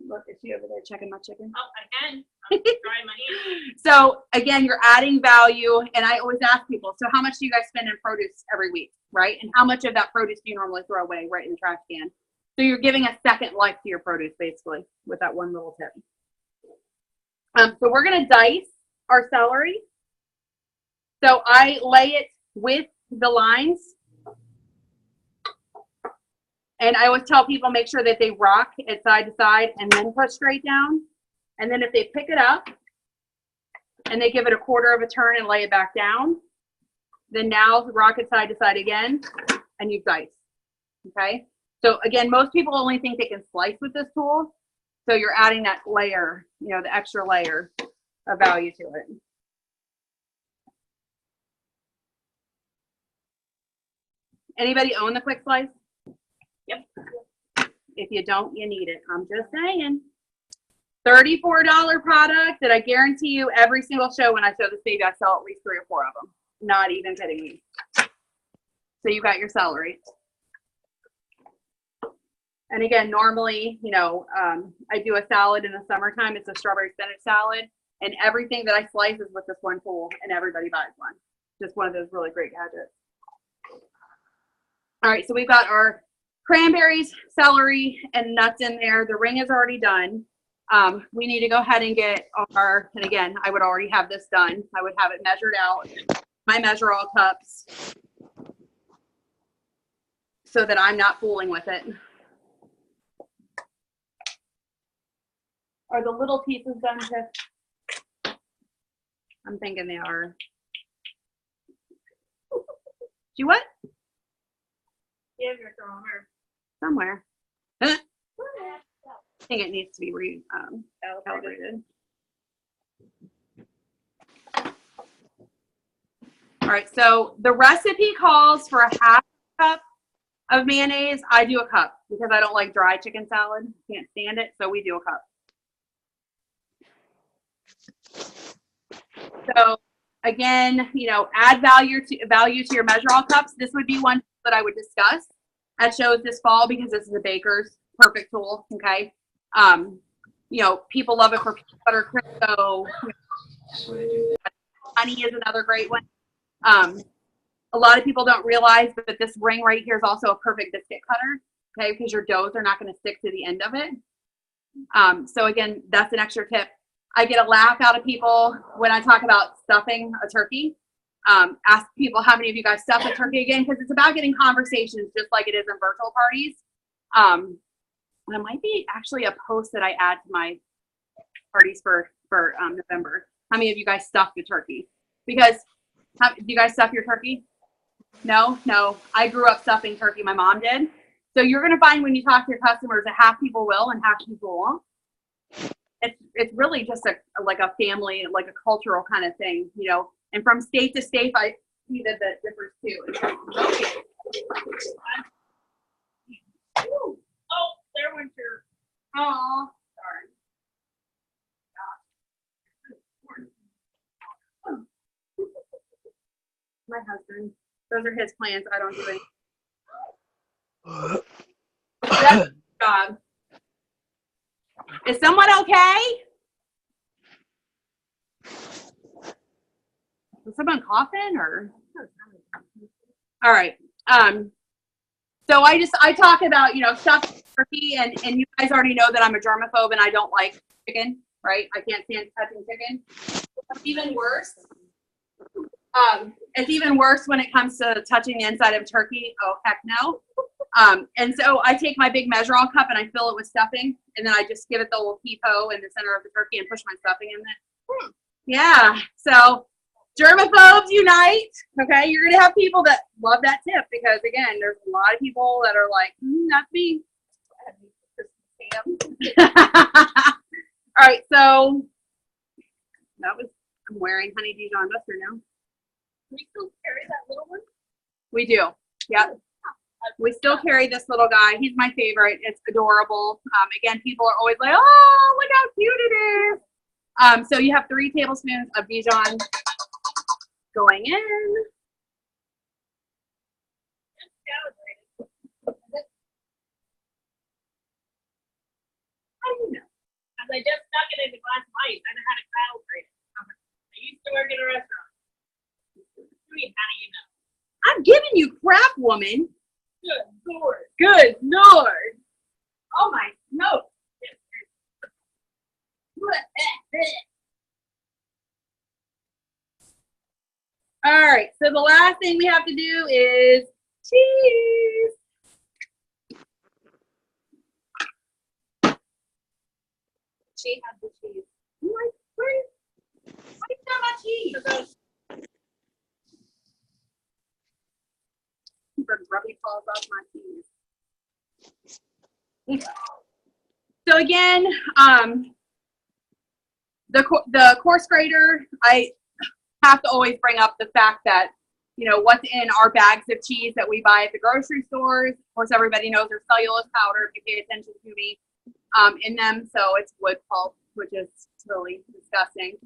Look, is she over there checking my chicken? Oh, I can. I'm drying my hands. So again, you're adding value, and I always ask people, so how much do you guys spend in produce every week, right? And how much of that produce do you normally throw away right in the trash can? So you're giving a second life to your produce, basically, with that one little tip. So we're going to dice our celery. So I lay it with the lines. And I always tell people, make sure that they rock it side to side and then push straight down. And then if they pick it up and they give it a quarter of a turn and lay it back down, then now rock it side to side again and you dice, okay? So again, most people only think they can slice with this tool. So you're adding that layer, the extra layer of value to it. Anybody own the quick slice? Yep. If you don't, you need it. I'm just saying. $34 product that I guarantee you every single show when I show this baby, I sell at least 3 or 4 of them. Not even kidding me. So you got your celery. And again, normally, I do a salad in the summertime. It's a strawberry spinach salad. And everything that I slice is with this one tool, and everybody buys one. Just one of those really great gadgets. All right, so we've got our cranberries, celery, and nuts in there. The ring is already done. We need to go ahead and get our, and again, I would already have this done. I would have it measured out, my measure all cups, so that I'm not fooling with it. Are the little pieces done, Tiff? I'm thinking they are. Do what? Yeah, you're throwing her. Somewhere. I think it needs to be calibrated. All right, so the recipe calls for a half cup of mayonnaise. I do a cup because I don't like dry chicken salad. Can't stand it, so we do a cup. So again, you know, add value to your measure-all cups. This would be one that I would discuss at shows this fall because this is a baker's perfect tool. Okay, you know, people love it for peanut butter Crisco. Honey is another great one. A lot of people don't realize that this ring right here is also a perfect biscuit cutter. Okay, because your doughs are not going to stick to the end of it. So again, that's an extra tip. I get a laugh out of people when I talk about stuffing a turkey. Ask people how many of you guys stuff a turkey again, because it's about getting conversations just like it is in virtual parties. And it might be actually a post that I add to my parties for November. How many of you guys stuffed a turkey? Because do you guys stuff your turkey? No. I grew up stuffing turkey. My mom did. So you're going to find when you talk to your customers that half people will and half people won't. It's really just like a family, like a cultural kind of thing, you know. And from state to state, I see that differs too. Okay. Oh, there went your. Oh, sorry. My husband. Those are his plans. I don't do anything. Good job. Is someone okay? Is someone coughing or? All right. So I talk about, you know, stuffed turkey, and you guys already know that I'm a germaphobe and I don't like chicken, right? I can't stand touching chicken. It's even worse. It's even worse when it comes to touching the inside of turkey. Oh, heck no. And so I take my big measure-all cup and I fill it with stuffing, and then I just give it the little peep-ho in the center of the turkey and push my stuffing in there. Yeah, so germaphobes unite. Okay, you're gonna have people that love that tip because again, there's a lot of people that are like, that's me. All right, so I'm wearing honey Dijon mustard now. We still carry that little one? We do. Yep. We still carry this little guy. He's my favorite. It's adorable. Again, people are always like, oh, look how cute it is. So you have 3 tablespoons of Dijon going in. How do you know? Because I just stuck it in a glass of ice. I know how to calibrate it. I used to work in a restaurant. How do you know? I'm giving you crap, woman. Good Lord. Good Lord. Oh my no. All right, so the last thing we have to do is cheese. She had the cheese. What? Why you got my cheese? Rubbing falls off my cheese. So again, the course grader, I have to always bring up the fact that, you know, what's in our bags of cheese that we buy at the grocery stores. Of course, everybody knows there's cellulose powder, if you pay attention to me, in them. So it's wood pulp, which is really disgusting.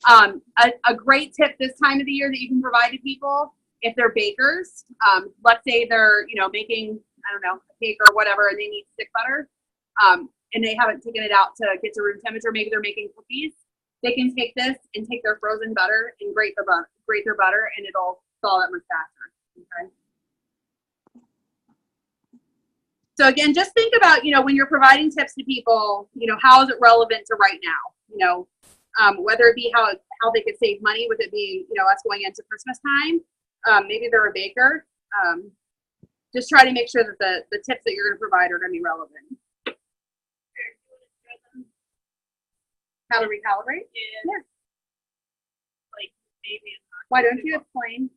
A great tip this time of the year that you can provide to people, if they're bakers, let's say they're, you know, making, I don't know, a cake or whatever, and they need stick butter, and they haven't taken it out to get to room temperature. Maybe they're making cookies. They can take this and take their frozen butter and grate their butter, and it'll thaw that much faster. Okay. So again, just think about, you know, when you're providing tips to people, you know, how is it relevant to right now? You know, whether it be how they could save money with it being, you know, us going into Christmas time. Maybe they're a baker. Just try to make sure that the tips that you're going to provide are going to be relevant. How to recalibrate? Yeah. Like baby. Why don't you explain?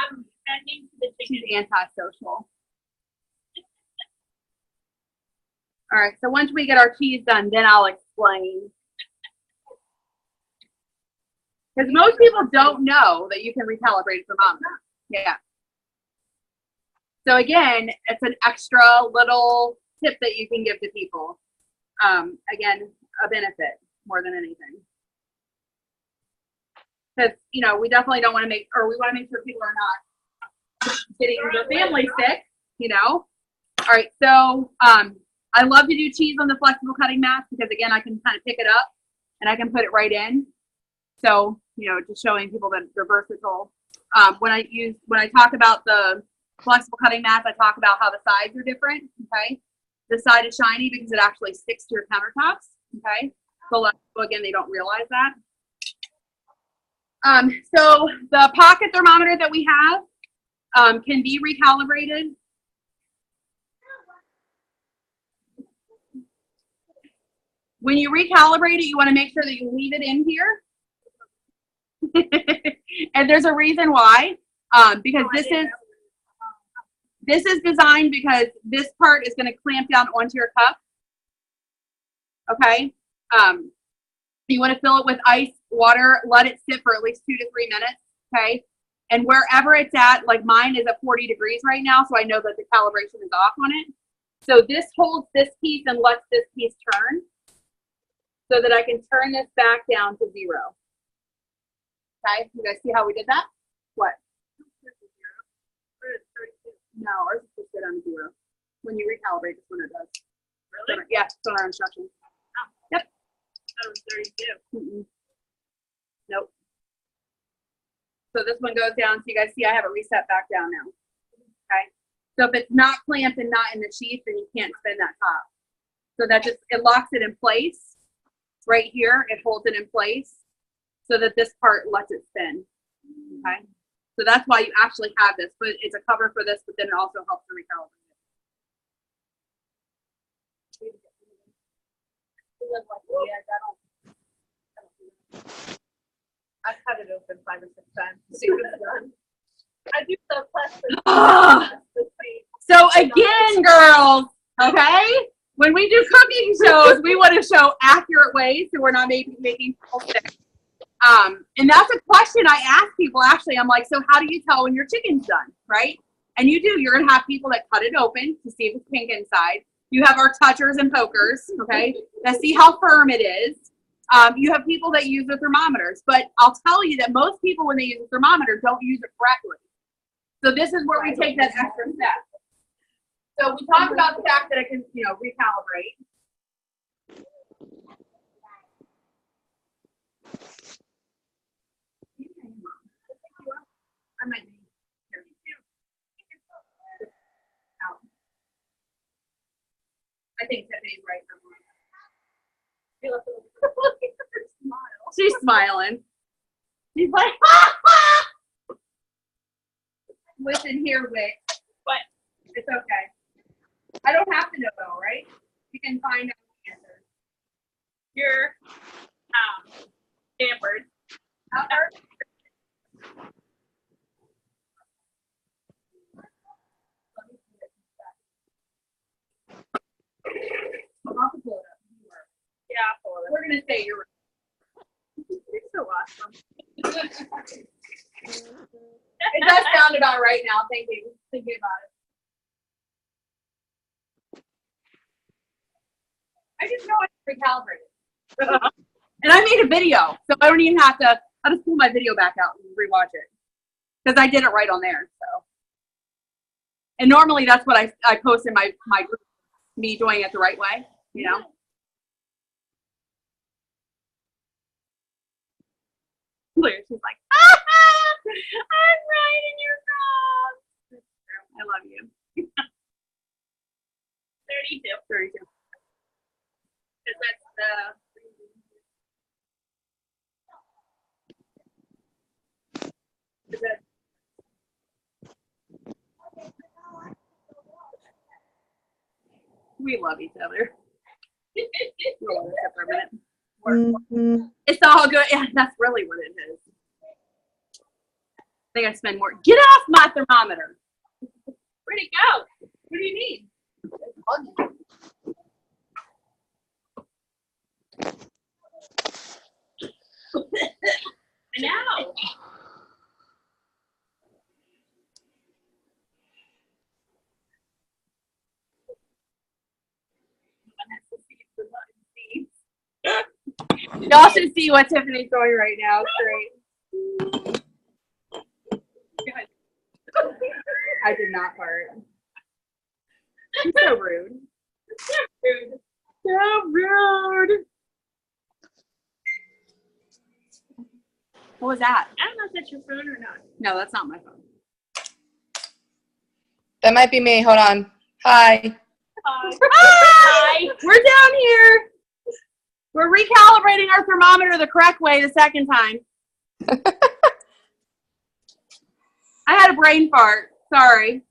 I'm bending to the She's chicken. antisocial. All right, so once we get our cheese done, then I'll explain. Because most people don't know that you can recalibrate a thermometer. Yeah. So again, it's an extra little tip that you can give to people. Again, a benefit more than anything. Because, you know, we definitely don't want to make, or we want to make sure people are not getting their family sick, you know. All right, so I love to do cheese on the flexible cutting mat because, again, I can kind of pick it up and I can put it right in. So, you know, just showing people that they're versatile. When I talk about the flexible cutting mats, I talk about how the sides are different, okay? The side is shiny because it actually sticks to your countertops, okay? So again, they don't realize that. So the pocket thermometer that we have can be recalibrated. When you recalibrate it, you want to make sure that you leave it in here. And there's a reason why, because this is designed because this part is going to clamp down onto your cup. Okay. You want to fill it with ice, water, let it sit for at least 2 to 3 minutes. Okay. And wherever it's at, like mine is at 40 degrees right now, so I know that the calibration is off on it. So this holds this piece and lets this piece turn so that I can turn this back down to 0. Okay, you guys see how we did that? What? No, ours is just good on 0. When you recalibrate, this one it does. Really? Yeah, it's on our instructions. Oh. Yep. That was 32. Nope. So this one goes down. So you guys see I have it reset back down now. Okay. So if it's not clamped and not in the sheath, then you can't spin that top. So that just, it locks it in place. Right here, it holds it in place so that this part lets it spin. Okay. So that's why you actually have this, but it's a cover for this, but then it also helps to recalibrate it. I've cut it open 5 or 6 times to see what it's done. I do so class. So again, girls, okay? When we do cooking shows, we want to show accurate ways so we're not making people sick. And that's a question I ask people, actually. I'm like, so how do you tell when your chicken's done, right? And you do. You're going to have people that cut it open to see if it's pink inside. You have our touchers and pokers, okay, that see how firm it is. You have people that use the thermometers. But I'll tell you that most people, when they use a thermometer, don't use it correctly. So this is where we take that extra step. So we talked about the fact that I can, you know, recalibrate. I might be here. Out. I think Tiffany's right. She's smiling. She's like, listen here, Wick. What? It's okay. I don't have to know it all, right? You can find out the answer. You're dampered. Yeah, I'll pull it up. We're gonna say you're You're so awesome. it does sound about right now, thinking about it. I just know I can recalibrate it. And I made a video, so I don't even have to, I'll just pull my video back out and rewatch it. Because I did it right on there, so. And normally that's what I post in my group, me doing it the right way, you know? She's like, I'm right and you're wrong. I love you. 32. 32. Because that's the. We love each other. We'll hold this up for a minute. It's all good. Yeah, that's really what it is. I think I spend more. Get off my thermometer. Where'd it go? What do you need? I know. Y'all should see what Tiffany's doing right now. It's great. I did not fart. You're so rude. So rude. What was that? I don't know if that's your phone or not. No, that's not my phone. That might be me. Hold on. Hi. Hi! We're down here. We're recalibrating our thermometer the correct way the second time. I had a brain fart. Sorry.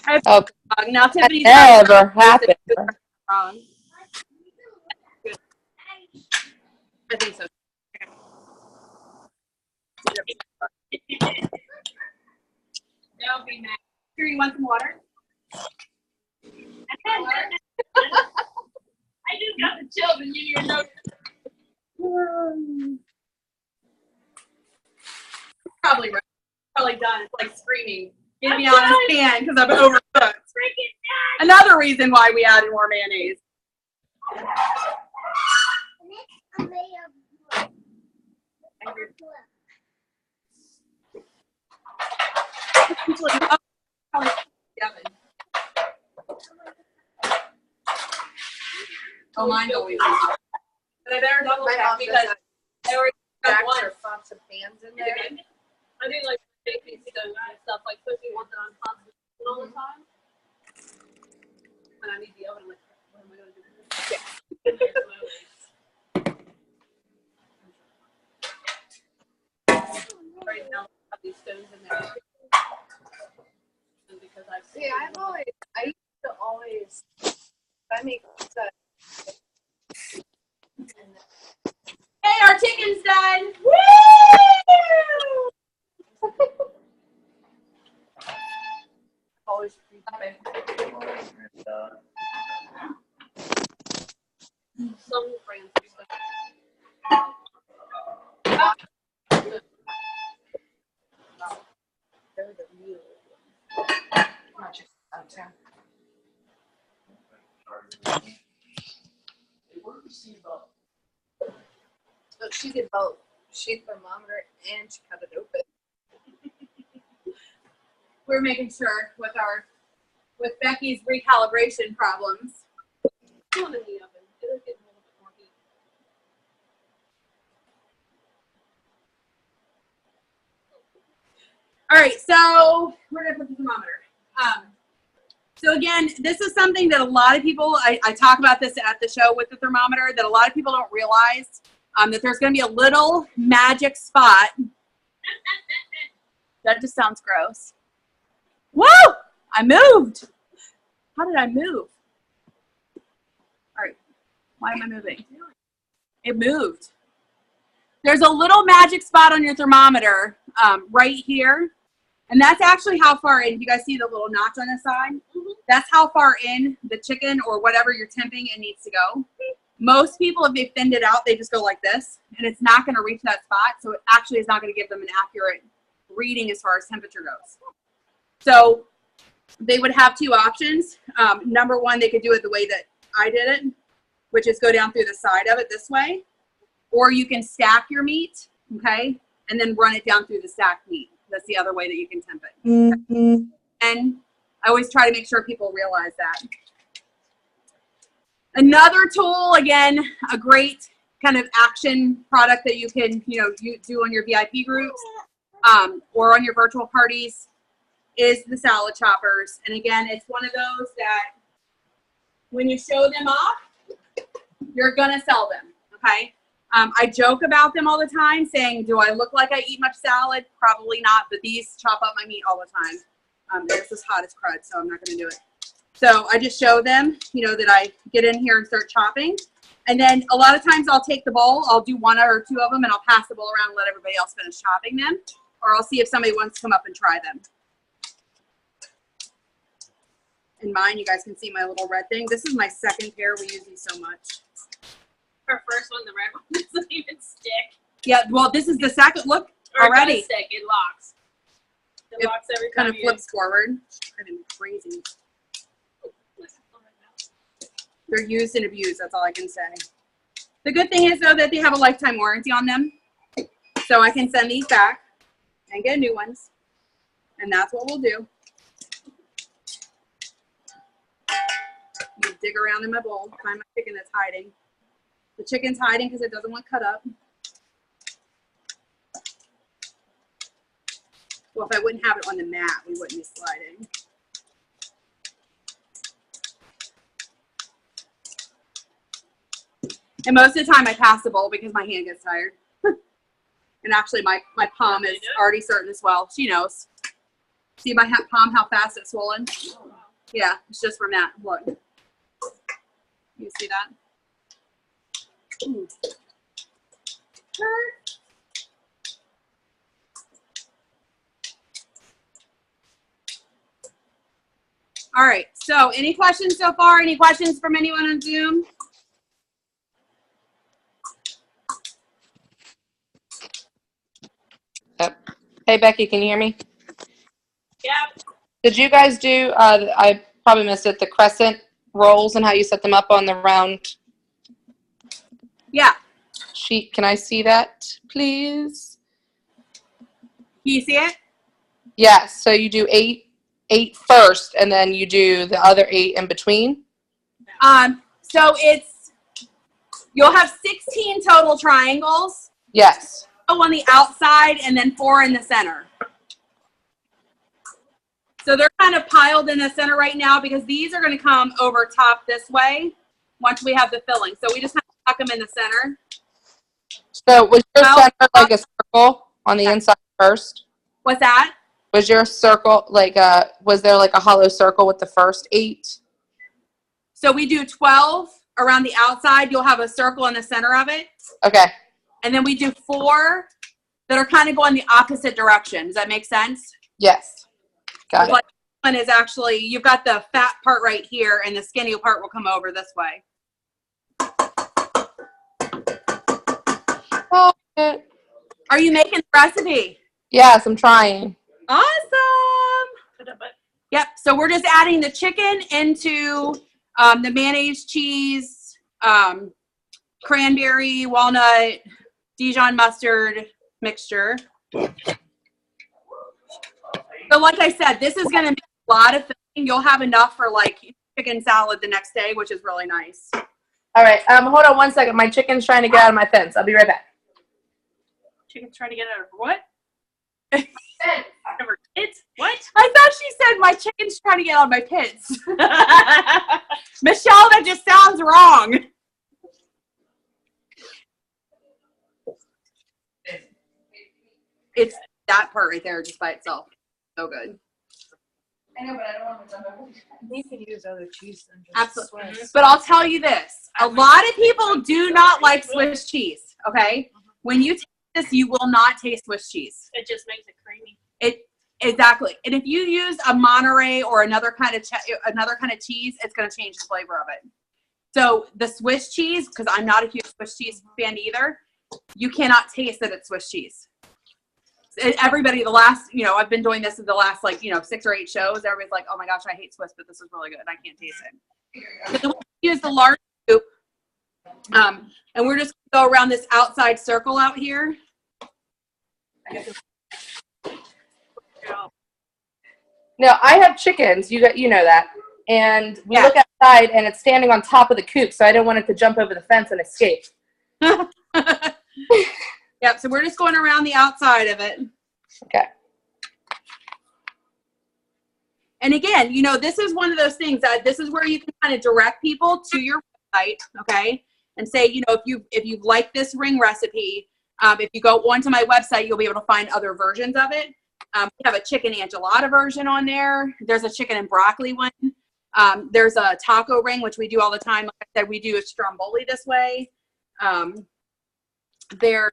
Okay. Now Tiffany's Never happened. wrong. I think so. Don't be mad. Here, you want some water? I just got the chills and you didn't even know. Probably right. Probably done. It's like screaming. Get me on a stand because I'm overcooked. Another reason why we added more mayonnaise. Oh, mine always is. But I better double check because I already got one. Lots of pans in there. I do like baking stoves and stuff, like cooking ones that I'm constantly all the time. And I need the oven. I'm like, what am I going to do with this? Right now, I have these stones in there. And because I've See, I used to always, if I make pizza. Hey, our chicken's done. Woo! Always some brands do stuff. they're the real not just out of town. So she did both. She thermometer and she cut it open. We're making sure with Becky's recalibration problems. Put them in the oven. It'll get a little bit more heat. All right, so we're gonna put the thermometer. So again, this is something that a lot of people, I talk about this at the show with the thermometer, that a lot of people don't realize that there's gonna be a little magic spot. That just sounds gross. Woo! I moved. How did I move? All right, why am I moving? It moved. There's a little magic spot on your thermometer right here. And that's actually how far in, you guys see the little notch on the side? Mm-hmm. That's how far in the chicken or whatever you're temping it needs to go. Most people, if they thinned it out, they just go like this, and it's not going to reach that spot. So it actually is not going to give them an accurate reading as far as temperature goes. So they would have two options. Number one, they could do it the way that I did it, which is go down through the side of it this way. Or you can stack your meat, okay, and then run it down through the stacked meat. That's the other way that you can temp it. Mm-hmm. And I always try to make sure people realize that. Another tool, again, a great kind of action product that you can, you do on your VIP groups or on your virtual parties is the salad choppers. And again, it's one of those that when you show them off, you're gonna sell them, okay? I joke about them all the time saying, do I look like I eat much salad? Probably not, but these chop up my meat all the time. This is hot as crud, so I'm not gonna do it. So I just show them, that I get in here and start chopping. And then a lot of times I'll take the bowl, I'll do one or two of them, and I'll pass the bowl around and let everybody else finish chopping them. Or I'll see if somebody wants to come up and try them. In mine, you guys can see my little red thing. This is my second pair. We use these so much. Our first one, the red one, doesn't even stick. Yeah, well, this is the second. Look, Or it already. does stick. It locks. It locks every time Kind of you flips forward. I've been crazy. They're used and abused. That's all I can say. The good thing is, though, that they have a lifetime warranty on them. So I can send these back and get new ones. And that's what we'll do. You dig around in my bowl, find my chicken that's hiding. The chicken's hiding because it doesn't want cut up. Well, if I wouldn't have it on the mat, we wouldn't be sliding. And most of the time I pass the bowl because my hand gets tired. And actually my palm is already starting to swell. She knows. See my palm, how fast it's swollen? Yeah, it's just from that. Look. You see that? Ooh. All right, so any questions so far? Any questions from anyone on Zoom? Yep. Hey, Becky, can you hear me? Yeah. Did you guys do, I probably missed it, the crescent rolls and how you set them up on the round Yeah. sheet? Can I see that, please? Can you see it? Yes, so you do eight first, and then you do the other 8 in between? So you'll have 16 total triangles. Yes. On the outside and then 4 in the center. So they're kind of piled in the center right now because these are going to come over top this way once we have the filling. So we just have to tuck them in the center. So was your center like a circle on the inside first? What's that? Was your circle like was there like a hollow circle with the first 8? So we do 12 around the outside. You'll have a circle in the center of it. Okay. And then we do 4 that are kind of going the opposite direction. Does that make sense? Yes. Got it. Like one is actually, you've got the fat part right here and the skinny part will come over this way. Oh, Are you making the recipe? yes, I'm trying. Awesome. Yep. So we're just adding the chicken into the mayonnaise, cheese, cranberry, walnut, Dijon mustard mixture. So like I said, this is going to make a lot of filling. You'll have enough for like chicken salad the next day, which is really nice. All right. Hold on one second. My chicken's trying to get out of my fence. I'll be right back. Chicken's trying to get out of what? Out of her kids? What? I thought she said my chicken's trying to get out of my pits. Michelle, that just sounds wrong. It's that part right there just by itself. So good. I know, but I don't want to jump over. You can use other cheese than just Absolutely. Swiss. But I'll tell you this. A lot of people do not like Swiss cheese, okay? When you taste this, you will not taste Swiss cheese. It just makes it creamy. Exactly. And if you use a Monterey or another kind of cheese, it's going to change the flavor of it. So the Swiss cheese, because I'm not a huge Swiss cheese fan either, you cannot taste that it's Swiss cheese. Everybody, I've been doing this in the last 6 or 8 shows. Everybody's like, oh my gosh, I hate Swiss, but this is really good. I can't taste it. So we use the large scoop, and we're just going to go around this outside circle out here. Now, I have chickens. You know that. And we look outside, and it's standing on top of the coop, so I didn't want it to jump over the fence and escape. Yep, so we're just going around the outside of it. Okay. And again, this is one of those things that this is where you can kind of direct people to your website, okay? And say, if you like this ring recipe, if you go onto my website, you'll be able to find other versions of it. We have a chicken enchilada version on there. There's a chicken and broccoli one. There's a taco ring, which we do all the time. Like I said, we do a stromboli this way. There's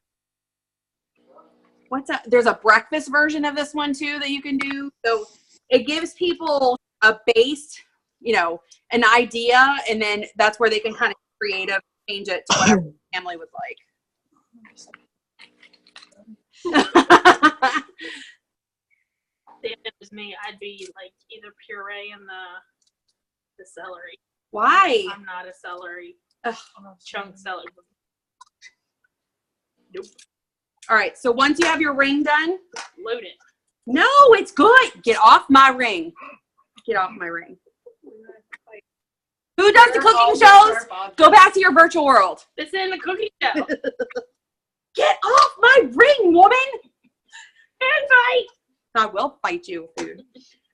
a breakfast version of this one too that you can do. So it gives people a base, you know, an idea, and then that's where they can kind of creative change it to whatever the family would like. If it was me, I'd be like either puree and the celery. Why? I'm not a celery chunk celery. Nope. All right. So once you have your ring done, Load it. no, it's good. Get off my ring. Get off my ring. Who does the cooking shows? Go back to your virtual world. This isn't a cooking show. Get off my ring, woman. And fight. I will fight you, food.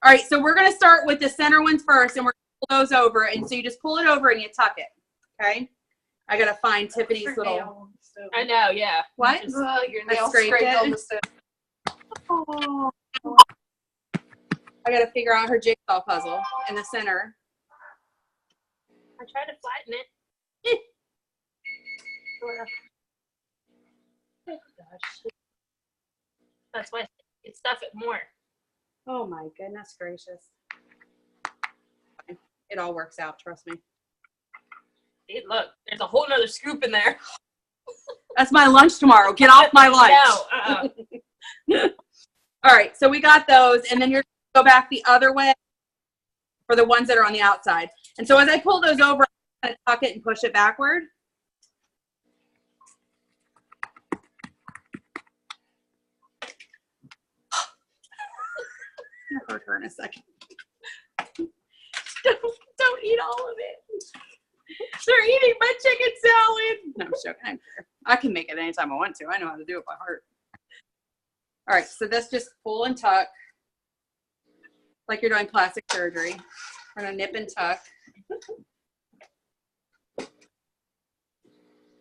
All right, so we're going to start with the center ones first, and we're going to pull those over. And so you just pull it over and you tuck it, okay? I got to find Tiffany's little... I know, yeah. What? Your I nail scraped scraped it. on the stove. Oh. I got to figure out her jigsaw puzzle in the center. I tried to flatten it. Oh, gosh. That's why you stuff it more. Oh, my goodness gracious. It all works out, trust me. Hey, look, there's a whole nother scoop in there. That's my lunch tomorrow. Get off my lunch. No, All right, so we got those, and then you're going to go back the other way for the ones that are on the outside. And so as I pull those over, I'm going to tuck it and push it backward. I'll hurt her in a second. Don't eat all of it. They're eating my chicken salad. No, I'm joking. I can make it anytime I want to. I know how to do it by heart. All right, so this just pull and tuck like you're doing plastic surgery. We're gonna nip and tuck.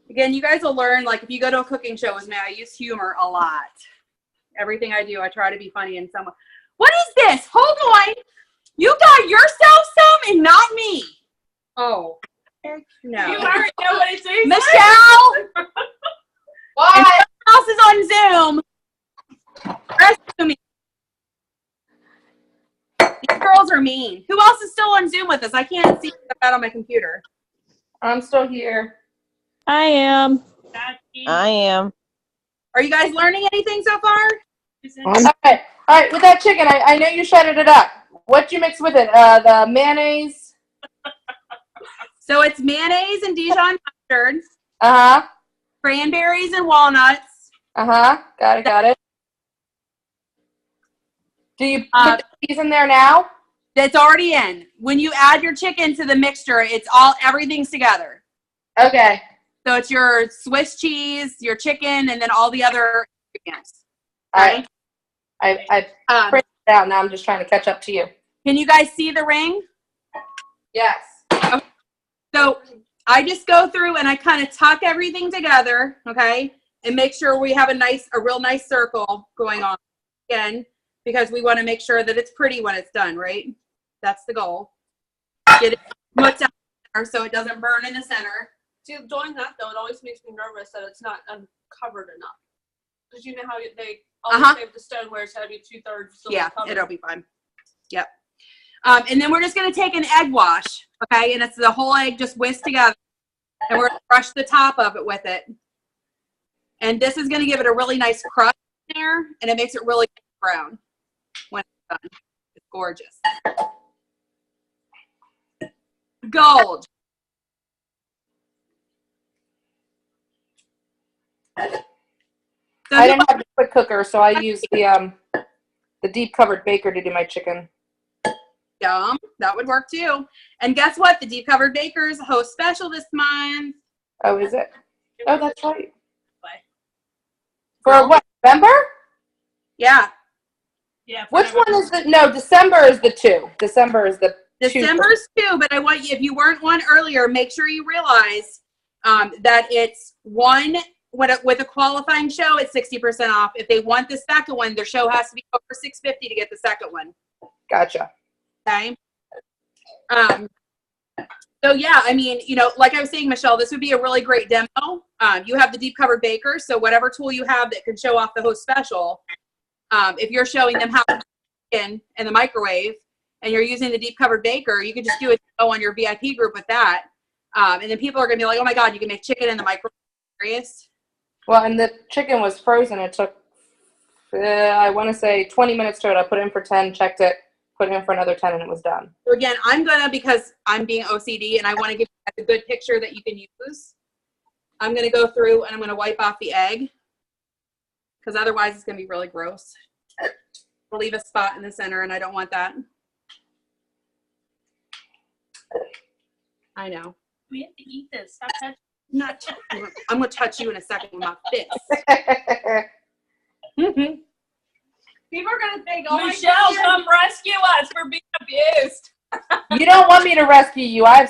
Again, you guys will learn, like if you go to a cooking show with me, I use humor a lot. Everything I do, I try to be funny in some way. What is this? Hold on. You got yourself some and not me. Oh, heck no. you already know what it tastes Michelle! Why? And someone else is on Zoom. Rescue me. These girls are mean. Who else is still on Zoom with us? I can't see that on my computer. I'm still here. I am. like. Are you guys learning anything so far? All right. With that chicken, I know you shredded it up. What'd you mix with it? The mayonnaise. So it's mayonnaise and Dijon mustard, Uh-huh. cranberries and walnuts. Uh-huh. Got it. Do you put the cheese in there now? That's already in. When you add your chicken to the mixture, everything's together. Okay. So it's your Swiss cheese, your chicken, and then all the other ingredients. All right. I printed it out. Now I'm just trying to catch up to you. Can you guys see the ring? Yes. So I just go through and I kind of tuck everything together, okay, and make sure we have a real nice circle going on again, because we want to make sure that it's pretty when it's done, right? That's the goal. Get it put down there so it doesn't burn in the center. See, doing that though, it always makes me nervous that it's not uncovered enough. Because you know how they always say with the stoneware it's got to be 2/3 still Yeah, covered. it'll be fine. Yep. And then we're just going to take an egg wash, okay? And it's the whole egg just whisked together. And we're going to brush the top of it with it. And this is going to give it a really nice crust in there, and it makes it really brown when it's done. It's gorgeous. Gold. So I didn't have the quick cooker, so I used the deep covered baker to do my chicken. Yum, that would work too. And guess what? The deep covered bakers host special this month. Oh, is it? Oh, that's right. Bye. For what? November? Yeah. Yeah. Which one is the? No, December is the 2. December is the 2. December's 2, but I want you, if you weren't one earlier, make sure you realize that it's one with a qualifying show, it's 60% off. If they want the second one, their show has to be over $650 to get the second one. Gotcha. Okay. So yeah, I mean, you know, like I was saying, Michelle, this would be a really great demo. You have the deep covered baker, so whatever tool you have that can show off the host special, if you're showing them how to in the microwave and you're using the deep covered baker, you can just do a demo on your VIP group with that. And then people are gonna be like, oh my God, you can make chicken in the microwave. Serious? Well, and the chicken was frozen. It took, I want to say 20 minutes to it. I put it in for 10, checked it, put it in for another 10, and it was done. So again, I'm gonna, because I'm being OCD and I want to give you a good picture that you can use, I'm gonna go through and I'm gonna wipe off the egg, because otherwise it's gonna be really gross. We'll leave a spot in the center and I don't want that. I know. We have to eat this. Stop touching. Not I'm gonna touch you in a second with my fist. People are gonna think, oh Michelle, my God. come rescue us. We're being abused. You don't want me to rescue you. I have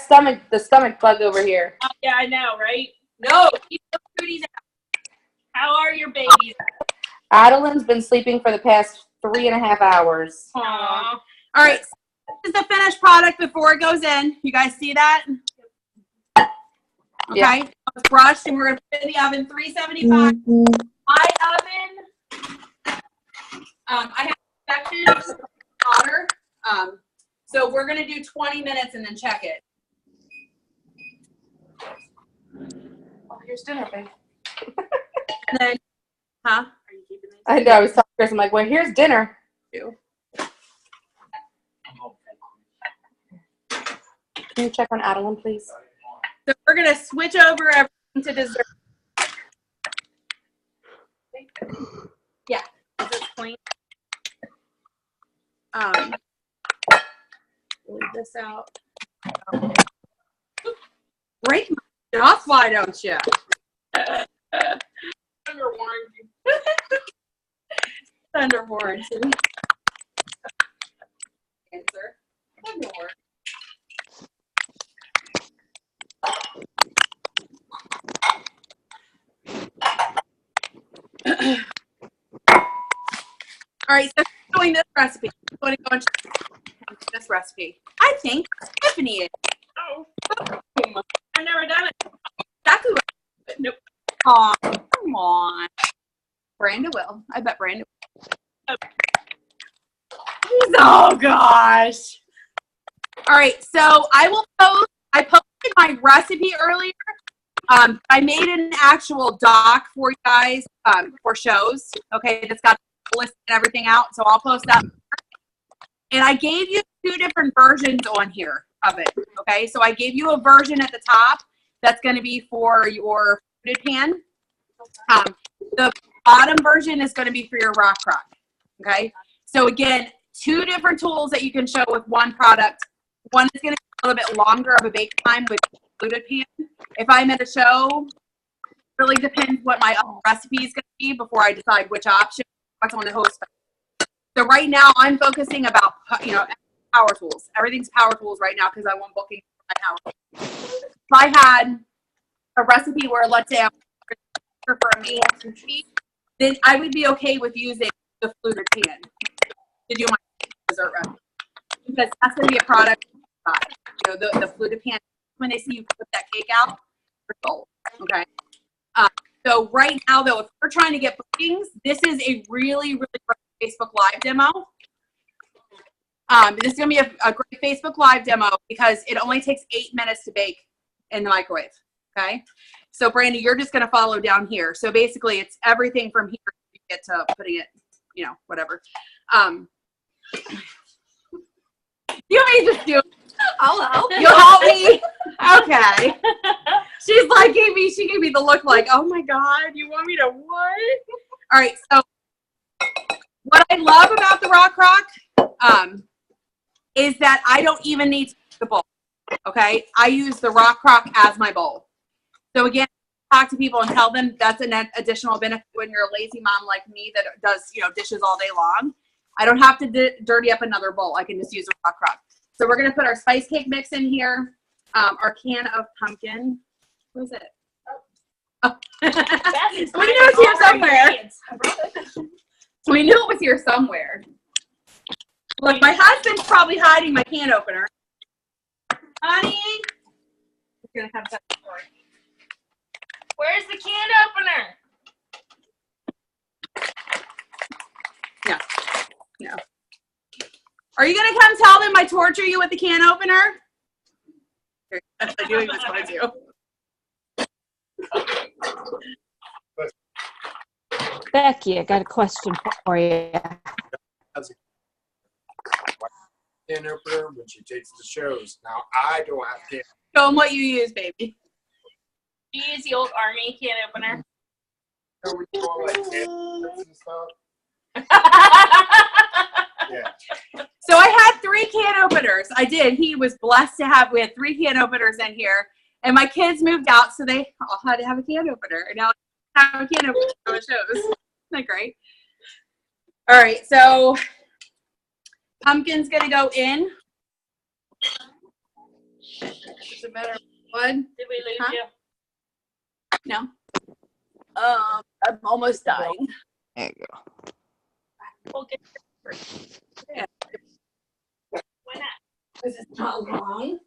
the stomach bug over here. Oh, yeah, I know, right? No, keep the cooties out. How are your babies? Adeline's been sleeping for the past 3.5 hours. Aww. All right, so this is the finished product before it goes in. You guys see that? Okay, Yeah. it's brushed and we're gonna put it in the oven, 375. My oven, I have sections hotter. So we're gonna do 20 minutes and then check it. Oh, here's dinner, babe. And then, huh? Are you keeping this? I know. I was telling Chris, I'm like, well, here's dinner. Two. Can you check on Adeline, please? So we're gonna switch over everything to dessert. Yeah, is it clean? Leave this out. Break my stuff, why don't you? Under warranty. Under warranty. Answer. Under warranty. All right, so doing this recipe. I'm going to go and check this recipe. I think Tiffany is. Oh. I've never done it. Exactly what. Nope. Aw, come on. Brenda will. I bet Brenda will. Oh gosh. All right, so I will post. I posted my recipe earlier. I made an actual doc for you guys for shows. Okay, that's got the list and everything out. So I'll post that. And I gave you 2 different versions on here of it. Okay, so I gave you a version at the top that's going to be for your fluted pan. The bottom version is going to be for your rock crock. Okay, so again, 2 different tools that you can show with one product. One is going to be a little bit longer of a bake time with fluted pan. If I'm at a show, really depends what my recipe is going to be before I decide which option, what's on the host. So right now I'm focusing about, you know, power tools. Everything's power tools right now because I want booking for my power tools. If I had a recipe where, let's say, I'm for a meal, then I would be okay with using the fluted pan to do my dessert recipe because that's going to be a product. You know, the fluted pan. When they see you put that cake out, they're sold. Okay. So right now, though, if we're trying to get bookings, this is a really, really great Facebook Live demo. This is going to be a great Facebook Live demo because it only takes 8 minutes to bake in the microwave. Okay. So, Brandy, you're just going to follow down here. So basically, it's everything from here to get to putting it, you know, whatever. You may just do it. I'll help. You'll help me? Okay. She's like, she gave me the look like, oh my God, you want me to what? All right, so what I love about the rock crock is that I don't even need the bowl, okay? I use the rock crock as my bowl. So again, talk to people and tell them that's an additional benefit when you're a lazy mom like me that does, you know, dishes all day long. I don't have to dirty up another bowl. I can just use a rock crock. So we're going to put our spice cake mix in here, our can of pumpkin. What is it? Oh. So we knew it was here somewhere. We knew it was here somewhere. Look, my husband's probably hiding my can opener. Honey, it's gonna come to the door. Where's the can opener? No. Are you gonna come tell them I torture you with the can opener? I knew he was going to. Becky, I got a question for you. Can opener when she takes the shows. Now I don't have to. Show them what you use, baby. Do you use the old Army can opener? Like and stuff. Yeah. So I had 3 can openers. I did. He was blessed to have. We had 3 can openers in here, and my kids moved out, so they all had to have a can opener. And now I have a can opener for the shows. Isn't that great? All right. So pumpkin's gonna go in. Does it matter what? Did we lose Huh? you? No. I'm almost dying. There you go. We'll get Yeah. Why not? Because it's not long.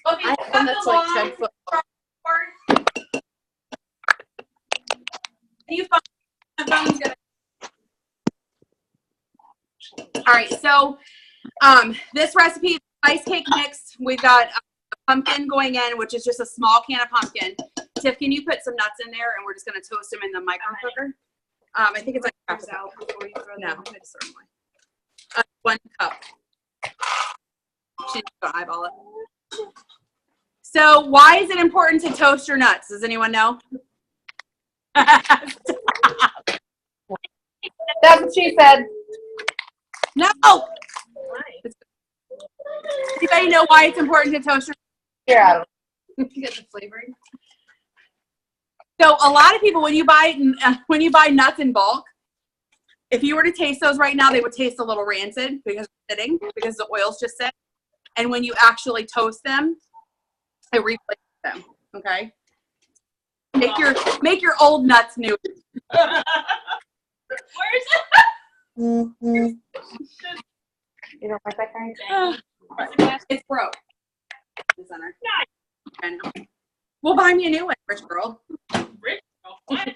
I think that's like 10 foot. You find my phone's gonna. All right, so this recipe is ice cake mix. We've got a pumpkin going in, which is just a small can of pumpkin. Tiff, can you put some nuts in there, and we're just gonna toast them in the micro cooker? I think it's like half a cup. No, I just throw them away. 1 cup. She's gonna eyeball it. So why is it important to toast your nuts? Does anyone know? That's what she said. No. Anybody know why it's important to toast your You're out of get the flavoring? So a lot of people, when you buy nuts in bulk, if you were to taste those right now, they would taste a little rancid because the oil's just set. And when you actually toast them, it replaces them. Okay. Make your old nuts new. Where's it? You don't like that kind? It's broke. The center. I know. Well, buy me a new one, rich girl. Rich girl. What?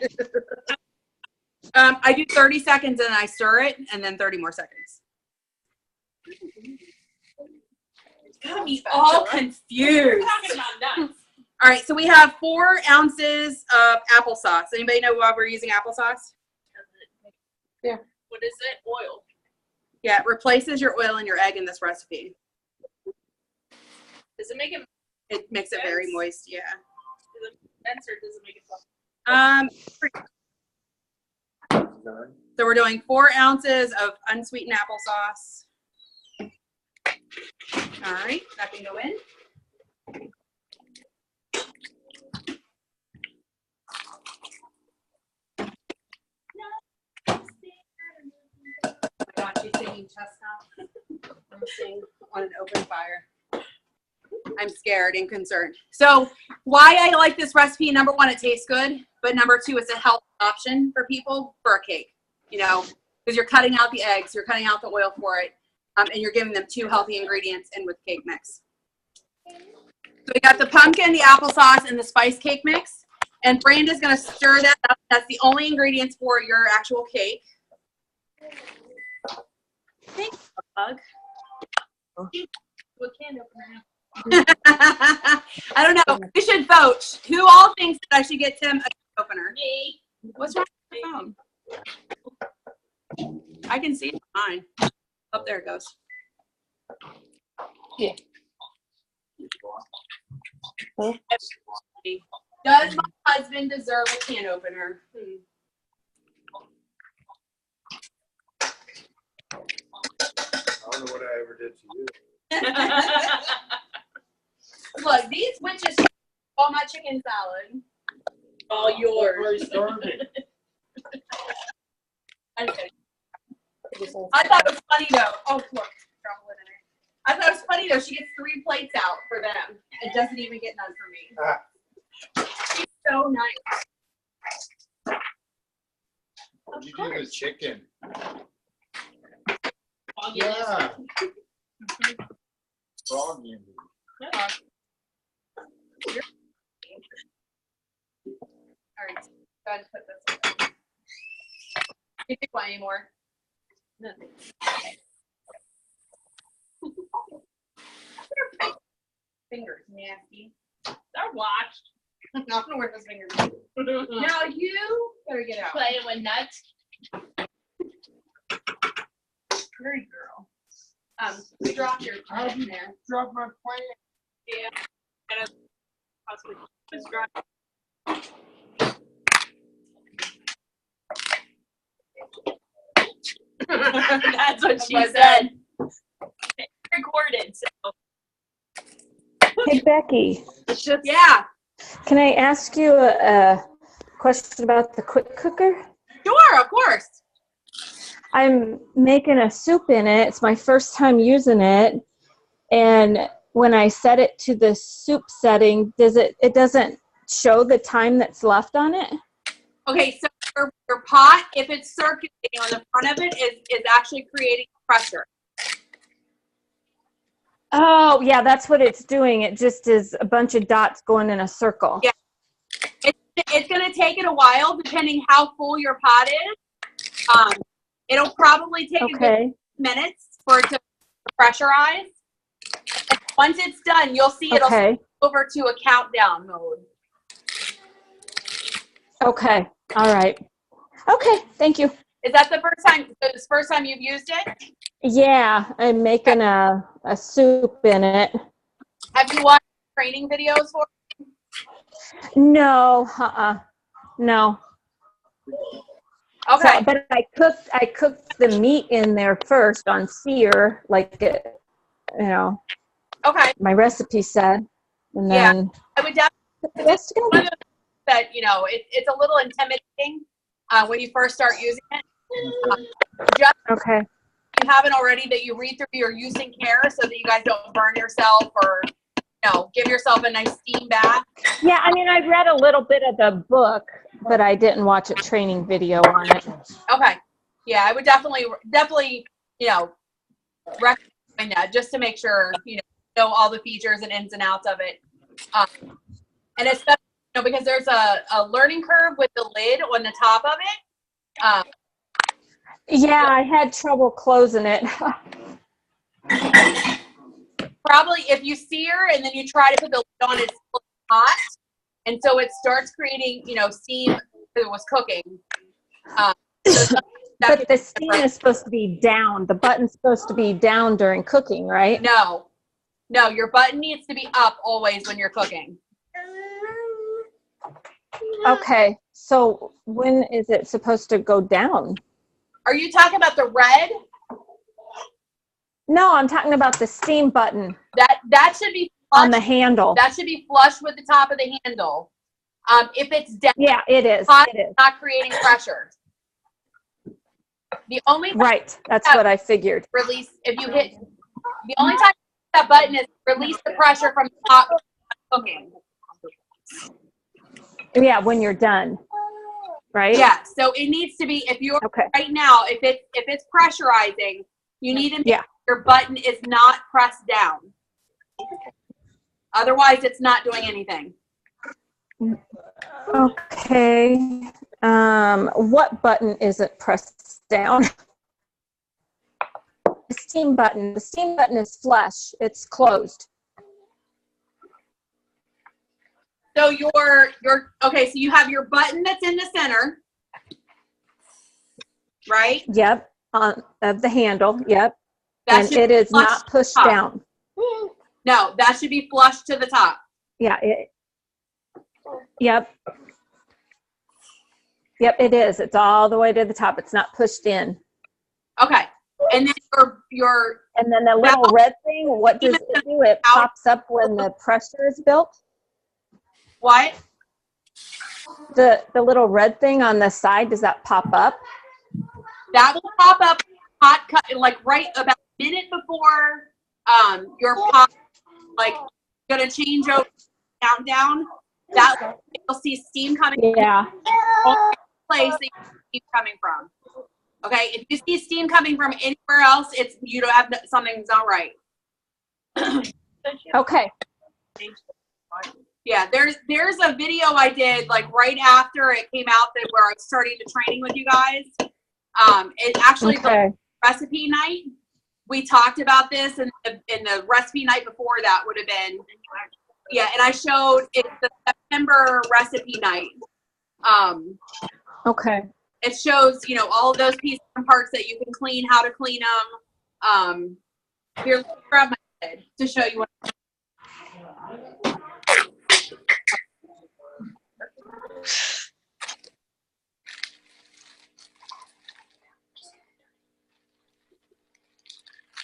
I do 30 seconds and I stir it, and then 30 more seconds. Got me all confused. We're talking about nuts. All right, so we have 4 ounces of applesauce. Anybody know why we're using applesauce? Yeah. What is it? Oil. Yeah, it replaces your oil and your egg in this recipe. Does it make it It makes it very moist, yeah. dense or does it make it fluffy? So we're doing 4 ounces of unsweetened applesauce. All right, that can go in. Oh my God, she's singing chestnut. I'm singing on an open fire. I'm scared and concerned. So why I like this recipe, number 1, it tastes good, but number 2, it's a healthy option for people for a cake, you know, because you're cutting out the eggs, you're cutting out the oil for it, and you're giving them 2 healthy ingredients in with cake mix. So we got the pumpkin, the applesauce, and the spice cake mix. And Branda's going to stir that up. That's the only ingredients for your actual cake. Thanks, Bug. What can opener? I don't know. We should vote. Who all thinks that I should get Tim a opener? Me. What's wrong with the phone? I can see it on mine. Oh, there it goes. Yeah. Does my husband deserve a can opener? I don't know what I ever did to you. Look, these witches all my chicken salad. All yours. Very starving. I'm kidding. I thought it was funny though. Oh, look, drop a lid in there. I thought it was funny though. She gets 3 plates out for them. It doesn't even get none for me. She's so nice. What'd you do to the chicken? I'll get Yeah. frog you. All right, go ahead and put this away. You think want any more? No. Fingers, nasty. They're washed. I'm not gonna wear those fingers. Now you better get out. Playing with nuts. Very girl. You dropped your plant in there. Drop my plant. Yeah. And it's possibly it's dry. That's what she said. It's recorded, so. Hey, Becky, It's just, Yeah, can I ask you a question about the quick cooker? sure, of course. I'm making a soup in it. It's my first time using it. And when I set it to the soup setting, it doesn't show the time that's left on it? Okay, so your pot, if it's circulating on the front of it, is actually creating pressure. Oh, yeah, that's what it's doing. It just is a bunch of dots going in a circle. Yeah. It's going to take it a while, depending how full your pot is. It'll probably take a good minutes for it to pressurize. And once it's done, you'll see it'll switch over to a countdown mode. Okay. All right. Okay. Thank you. Is that the first time you've used it? Yeah, I'm making a soup in it. Have you watched training videos for it? No, no. Okay. So, but I cooked the meat in there first on sear, like it, Okay. my recipe said, and then I would definitely. It's one of those that it's a little intimidating when you first start using it. Just okay. if you haven't already, that you read through your using care so that you guys don't burn yourself or give yourself a nice steam bath. Yeah, I mean, I read a little bit of the book, but I didn't watch a training video on it. Okay. Yeah, I would definitely recommend that just to make sure know all the features and ins and outs of it. And especially because there's a learning curve with the lid on the top of it. Yeah, I had trouble closing it. Probably if you sear and then you try to put the lid on, it's still hot, and so it starts creating steam because it was cooking. But the steam is supposed to be down. The button's supposed to be down during cooking, right? No, your button needs to be up always when you're cooking. Okay, so when is it supposed to go down? Are you talking about the red? No, I'm talking about the steam button. That should be on the handle. That should be flush with the top of the handle. If it's down, yeah, it is. It is not creating pressure. The only right. That's what I figured. Release if you hit. The only time that button is release the pressure from the top of cooking. Yeah, when you're done. Right? Yeah. So it needs to be if you're right now, if it's pressurizing, you need to make sure your button is not pressed down. Otherwise it's not doing anything. Okay. What button isn't pressed down? The steam button. The steam button is flush. It's closed. So okay, so you have your button that's in the center, right? Yep, of the handle, yep. And it is not pushed down. No, that should be flush to the top. Yeah, yep. Yep, it is. It's all the way to the top. It's not pushed in. Okay. And then your and then the little red thing, what does it do? It pops up when the pressure is built? What? The little red thing on the side, does that pop up? That will pop up hot cut like right about a minute before your pot gonna change over countdown. That you'll see steam coming. Yeah. From place that you see steam coming from. Okay, if you see steam coming from anywhere else, something's not right. Okay. Yeah, there's a video I did like right after it came out that where I was starting the training with you guys. It actually the recipe night. We talked about this, and the recipe night before that would have been, yeah. And I showed it's the September recipe night. Okay. It shows, you know, all of those pieces and parts that you can clean, how to clean them. Here, let me grab my lid to show you what.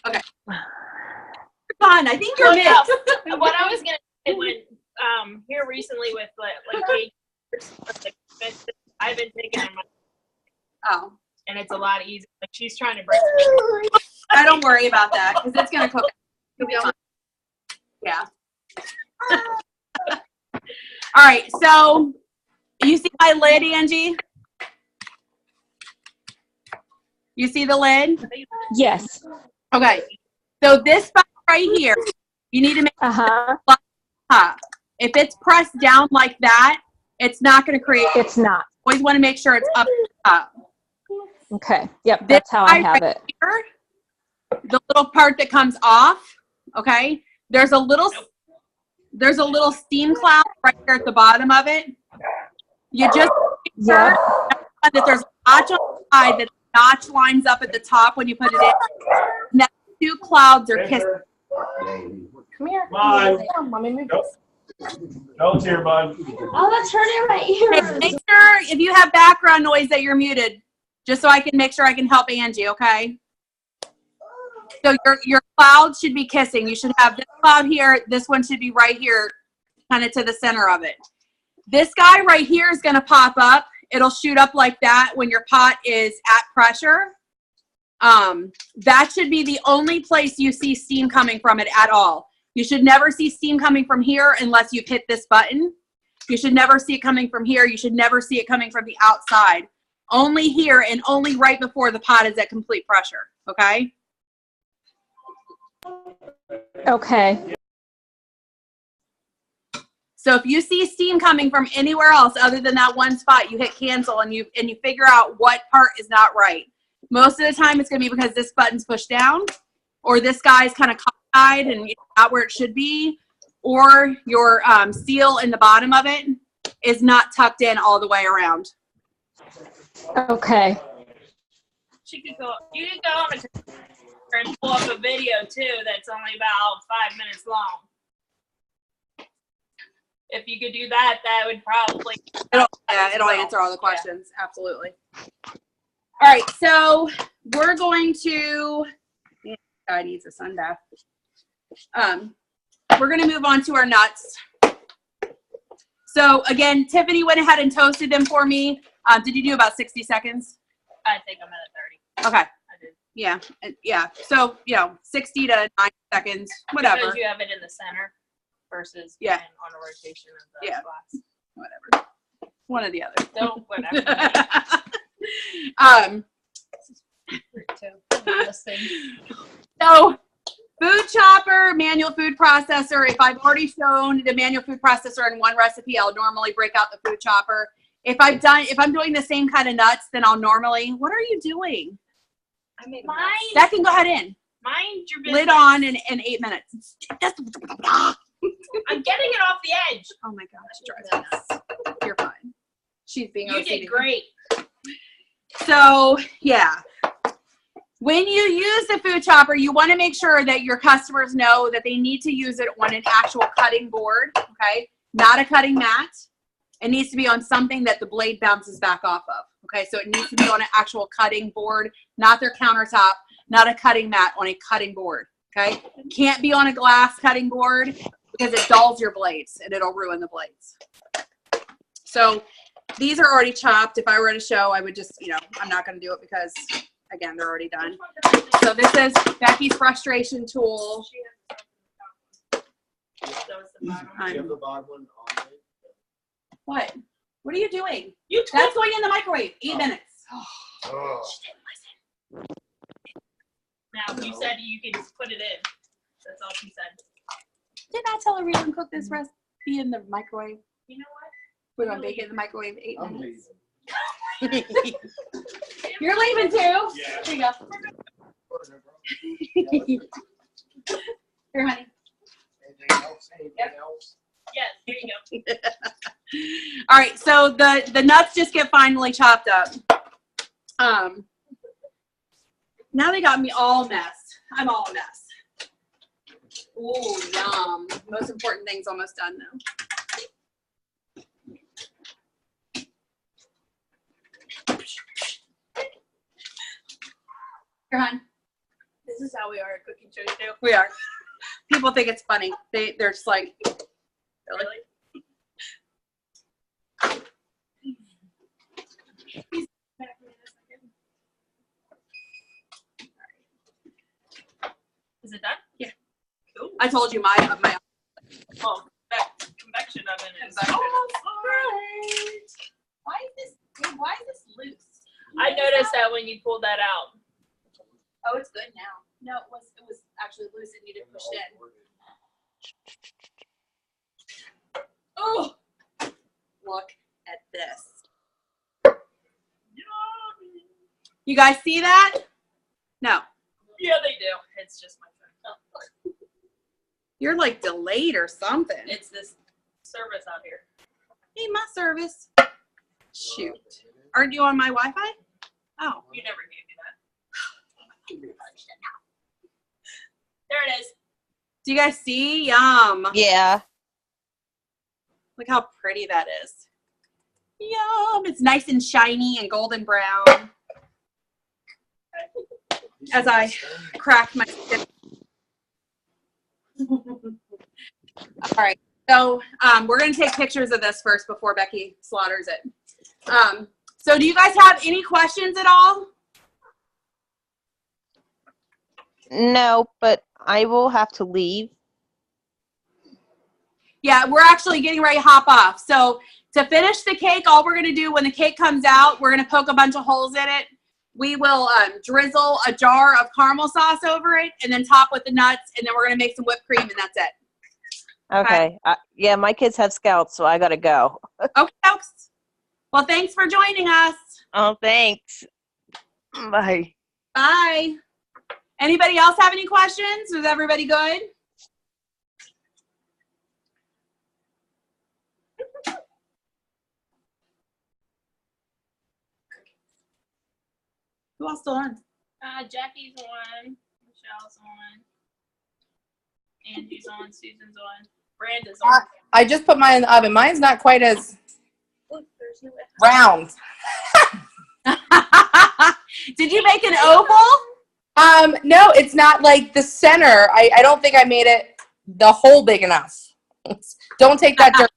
Okay. Fun. I think you're mixed. What I was gonna say when here recently with like cake, I've been taking them. Oh. And it's a lot easier. Like she's trying to break. I don't worry about that because it's gonna cook. It'll be fine. Yeah. All right. So you see my lid, Angie? You see the lid? Yes. Okay. So this spot right here, you need to make top. If it's pressed down like that, it's not going to create. It's not. Always want to make sure it's up top. Okay. Yep. That's how I have it. Here, the little part that comes off. Okay. There's a little steam cloud right here at the bottom of it. You just make sure that there's a notch on the side, that the notch lines up at the top when you put it in. And that 2 clouds are kissing. Come here. Mommy, move this. Don't hear, bud. Oh, that's hurting my ears. Hey, make sure if you have background noise that you're muted, just so I can make sure I can help Angie, okay? So your cloud should be kissing. You should have this cloud here. This one should be right here, kind of to the center of it. This guy right here is going to pop up. It'll shoot up like that when your pot is at pressure. That should be the only place you see steam coming from it at all. You should never see steam coming from here unless you've hit this button. You should never see it coming from here. You should never see it coming from the outside. Only here and only right before the pot is at complete pressure, okay? Okay. So if you see steam coming from anywhere else other than that one spot, you hit cancel and you figure out what part is not right. Most of the time it's going to be because this button's pushed down, or this guy's kind of cockeyed and not where it should be, or your seal in the bottom of it is not tucked in all the way around. Okay. You could go on a computer and pull up a video too that's only about 5 minutes long. If you could do that, that would probably it'll answer all the questions. Yeah. Absolutely. All right, so we're going to. God needs a sun bath. We're going to move on to our nuts. So again, Tiffany went ahead and toasted them for me. Did you do about 60 seconds? I think I'm at 30. Okay. I did. Yeah. Yeah. So, 60 to 90 seconds, whatever. Because you have it in the center versus on a rotation of the glass. Whatever. One or the other. So, whatever. So, food chopper, manual food processor. If I've already shown the manual food processor in one recipe, I'll normally break out the food chopper. If I'm doing the same kind of nuts, then I'll normally. What are you doing? I made that can go ahead in. Mind your business. Lid on in 8 minutes. I'm getting it off the edge. Oh my gosh, Jarvis. You're fine. She's being OCD. You did great. So, yeah. When you use the food chopper, you want to make sure that your customers know that they need to use it on an actual cutting board, okay? Not a cutting mat. It needs to be on something that the blade bounces back off of, okay? So it needs to be on an actual cutting board, not their countertop, not a cutting mat, on a cutting board, okay? Can't be on a glass cutting board because it dulls your blades and it'll ruin the blades. So these are already chopped. If I were to show, I would just, I'm not going to do it because, again, they're already done. So this is Becky's frustration tool. What? What are you doing? That's going in the microwave. 8 minutes. Oh. She didn't listen. Now, you said you could put it in. That's all she said. Didn't I tell her we wouldn't cook this recipe in the microwave? You know what? We're going to bake it in the microwave 8 I'm minutes. leaving. You're leaving too? Yeah. Here you go. Here, honey. Anything else? Anything else? Yes, here you go. All right, so the nuts just get finely chopped up. Now they got me all messed. I'm all a mess. Ooh, yum. Most important thing's almost done though. Here, hon. This is how we are at cooking shows too. We are. People think it's funny. They're just like, really? Is it done? Yeah. Cool. I told you my Oh, that convection oven is Convection. almost great. Why is this loose? I noticed that when you pulled that out. Oh, it's good now. No, it was actually loose and you didn't push it in. Oh, look at this. You guys see that? No. Yeah, they do. It's just my phone. You're like delayed or something. It's this service out here. Hey, my service. Shoot. Aren't you on my Wi-Fi? Oh. You never gave me that. There it is. Do you guys see? Yum. Yeah. Look how pretty that is. Yum. It's nice and shiny and golden brown. As I crack my stick. All right. So we're going to take pictures of this first before Becky slaughters it. So do you guys have any questions at all? No, but I will have to leave. Yeah, we're actually getting ready to hop off. So to finish the cake, all we're going to do when the cake comes out, we're going to poke a bunch of holes in it. We will drizzle a jar of caramel sauce over it and then top with the nuts, and then we're going to make some whipped cream, and that's it. Okay. Yeah, my kids have scouts, so I got to go. Okay, folks. Well, thanks for joining us. Oh, thanks. Bye. Bye. Anybody else have any questions? Is everybody good? Who else still on? Jackie's on. Michelle's on. Angie's on. Susan's on. Branda's on. I just put mine in the oven. Mine's not quite as Look, there's no round. Did you make an oval? No, it's not like the center. I don't think I made it the hole big enough. Don't take that dirt.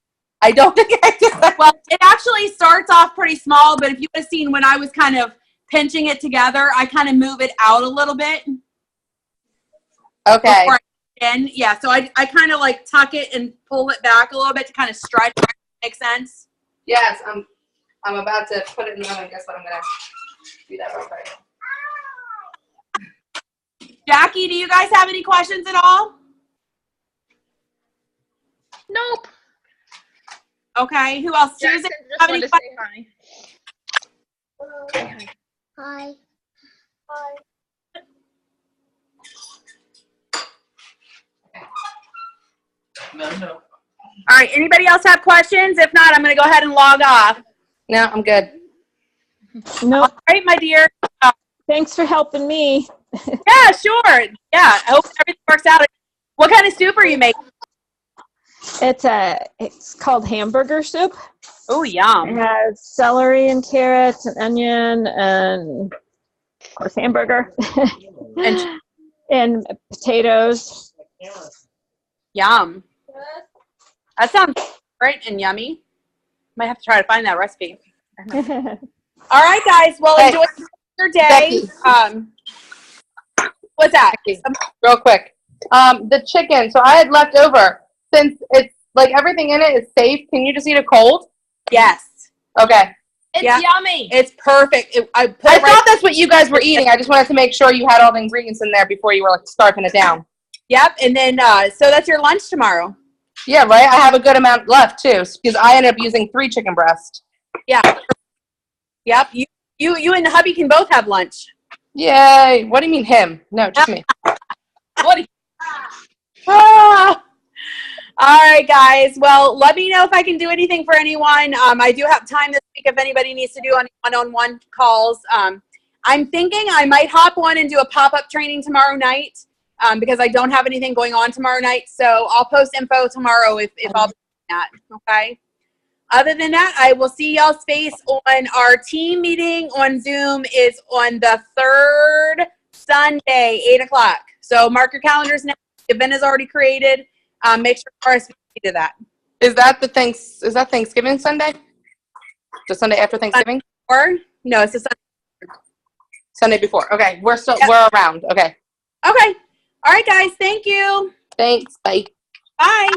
I don't think I did that. Well, it actually starts off pretty small, but if you would have seen when I was kind of pinching it together, I kind of move it out a little bit. Okay. Yeah, so I kind of like tuck it and pull it back a little bit to kind of stretch. Make sense? Yes, I'm about to put it in the oven. Guess what? I'm gonna do that real quick. Jackie, do you guys have any questions at all? Nope. Okay, who else? Jackson Susan, just have wanted any to say hi. Hi. Hi. No. All right, anybody else have questions? If not, I'm going to go ahead and log off. No, I'm good. No, All right, my dear. thanks for helping me. Yeah, sure. Yeah, I hope everything works out. What kind of soup are you making? It's called hamburger soup. Oh, It yum. has celery and carrots and onion and, of course, hamburger and potatoes. Yum. That sounds great and yummy. Might have to try to find that recipe. All right, guys. Well, Hey, enjoy your day. What's that? Real quick. The chicken. So I had left over. Since it's like everything in it is safe, can you just eat it cold? Yes. Okay. It's Yeah. yummy. It's perfect. I thought that's what you guys were eating. I just wanted to make sure you had all the ingredients in there before you were like scarfing it down. Yep. And then, so that's your lunch tomorrow. Yeah, right? I have a good amount left too, because I ended up using 3 chicken breasts. Yeah. Yep. You and the hubby can both have lunch. Yay. What do you mean him? No, just me. What? Ah. All right, guys. Well, let me know if I can do anything for anyone. I do have time this week if anybody needs to do any one-on-one calls. I'm thinking I might hop on and do a pop-up training tomorrow night because I don't have anything going on tomorrow night. So I'll post info tomorrow if I'll be doing that. Okay. Other than that, I will see y'all's face on our team meeting on Zoom is on the 3rd Sunday, 8 o'clock. So mark your calendars now. The event is already created. Make sure to RSVP to that. Is that Thanksgiving Sunday? The Sunday after Thanksgiving? Or no, it's the Sunday before. Okay, we're around. Okay. Okay. All right, guys. Thank you. Thanks. Bye. Bye.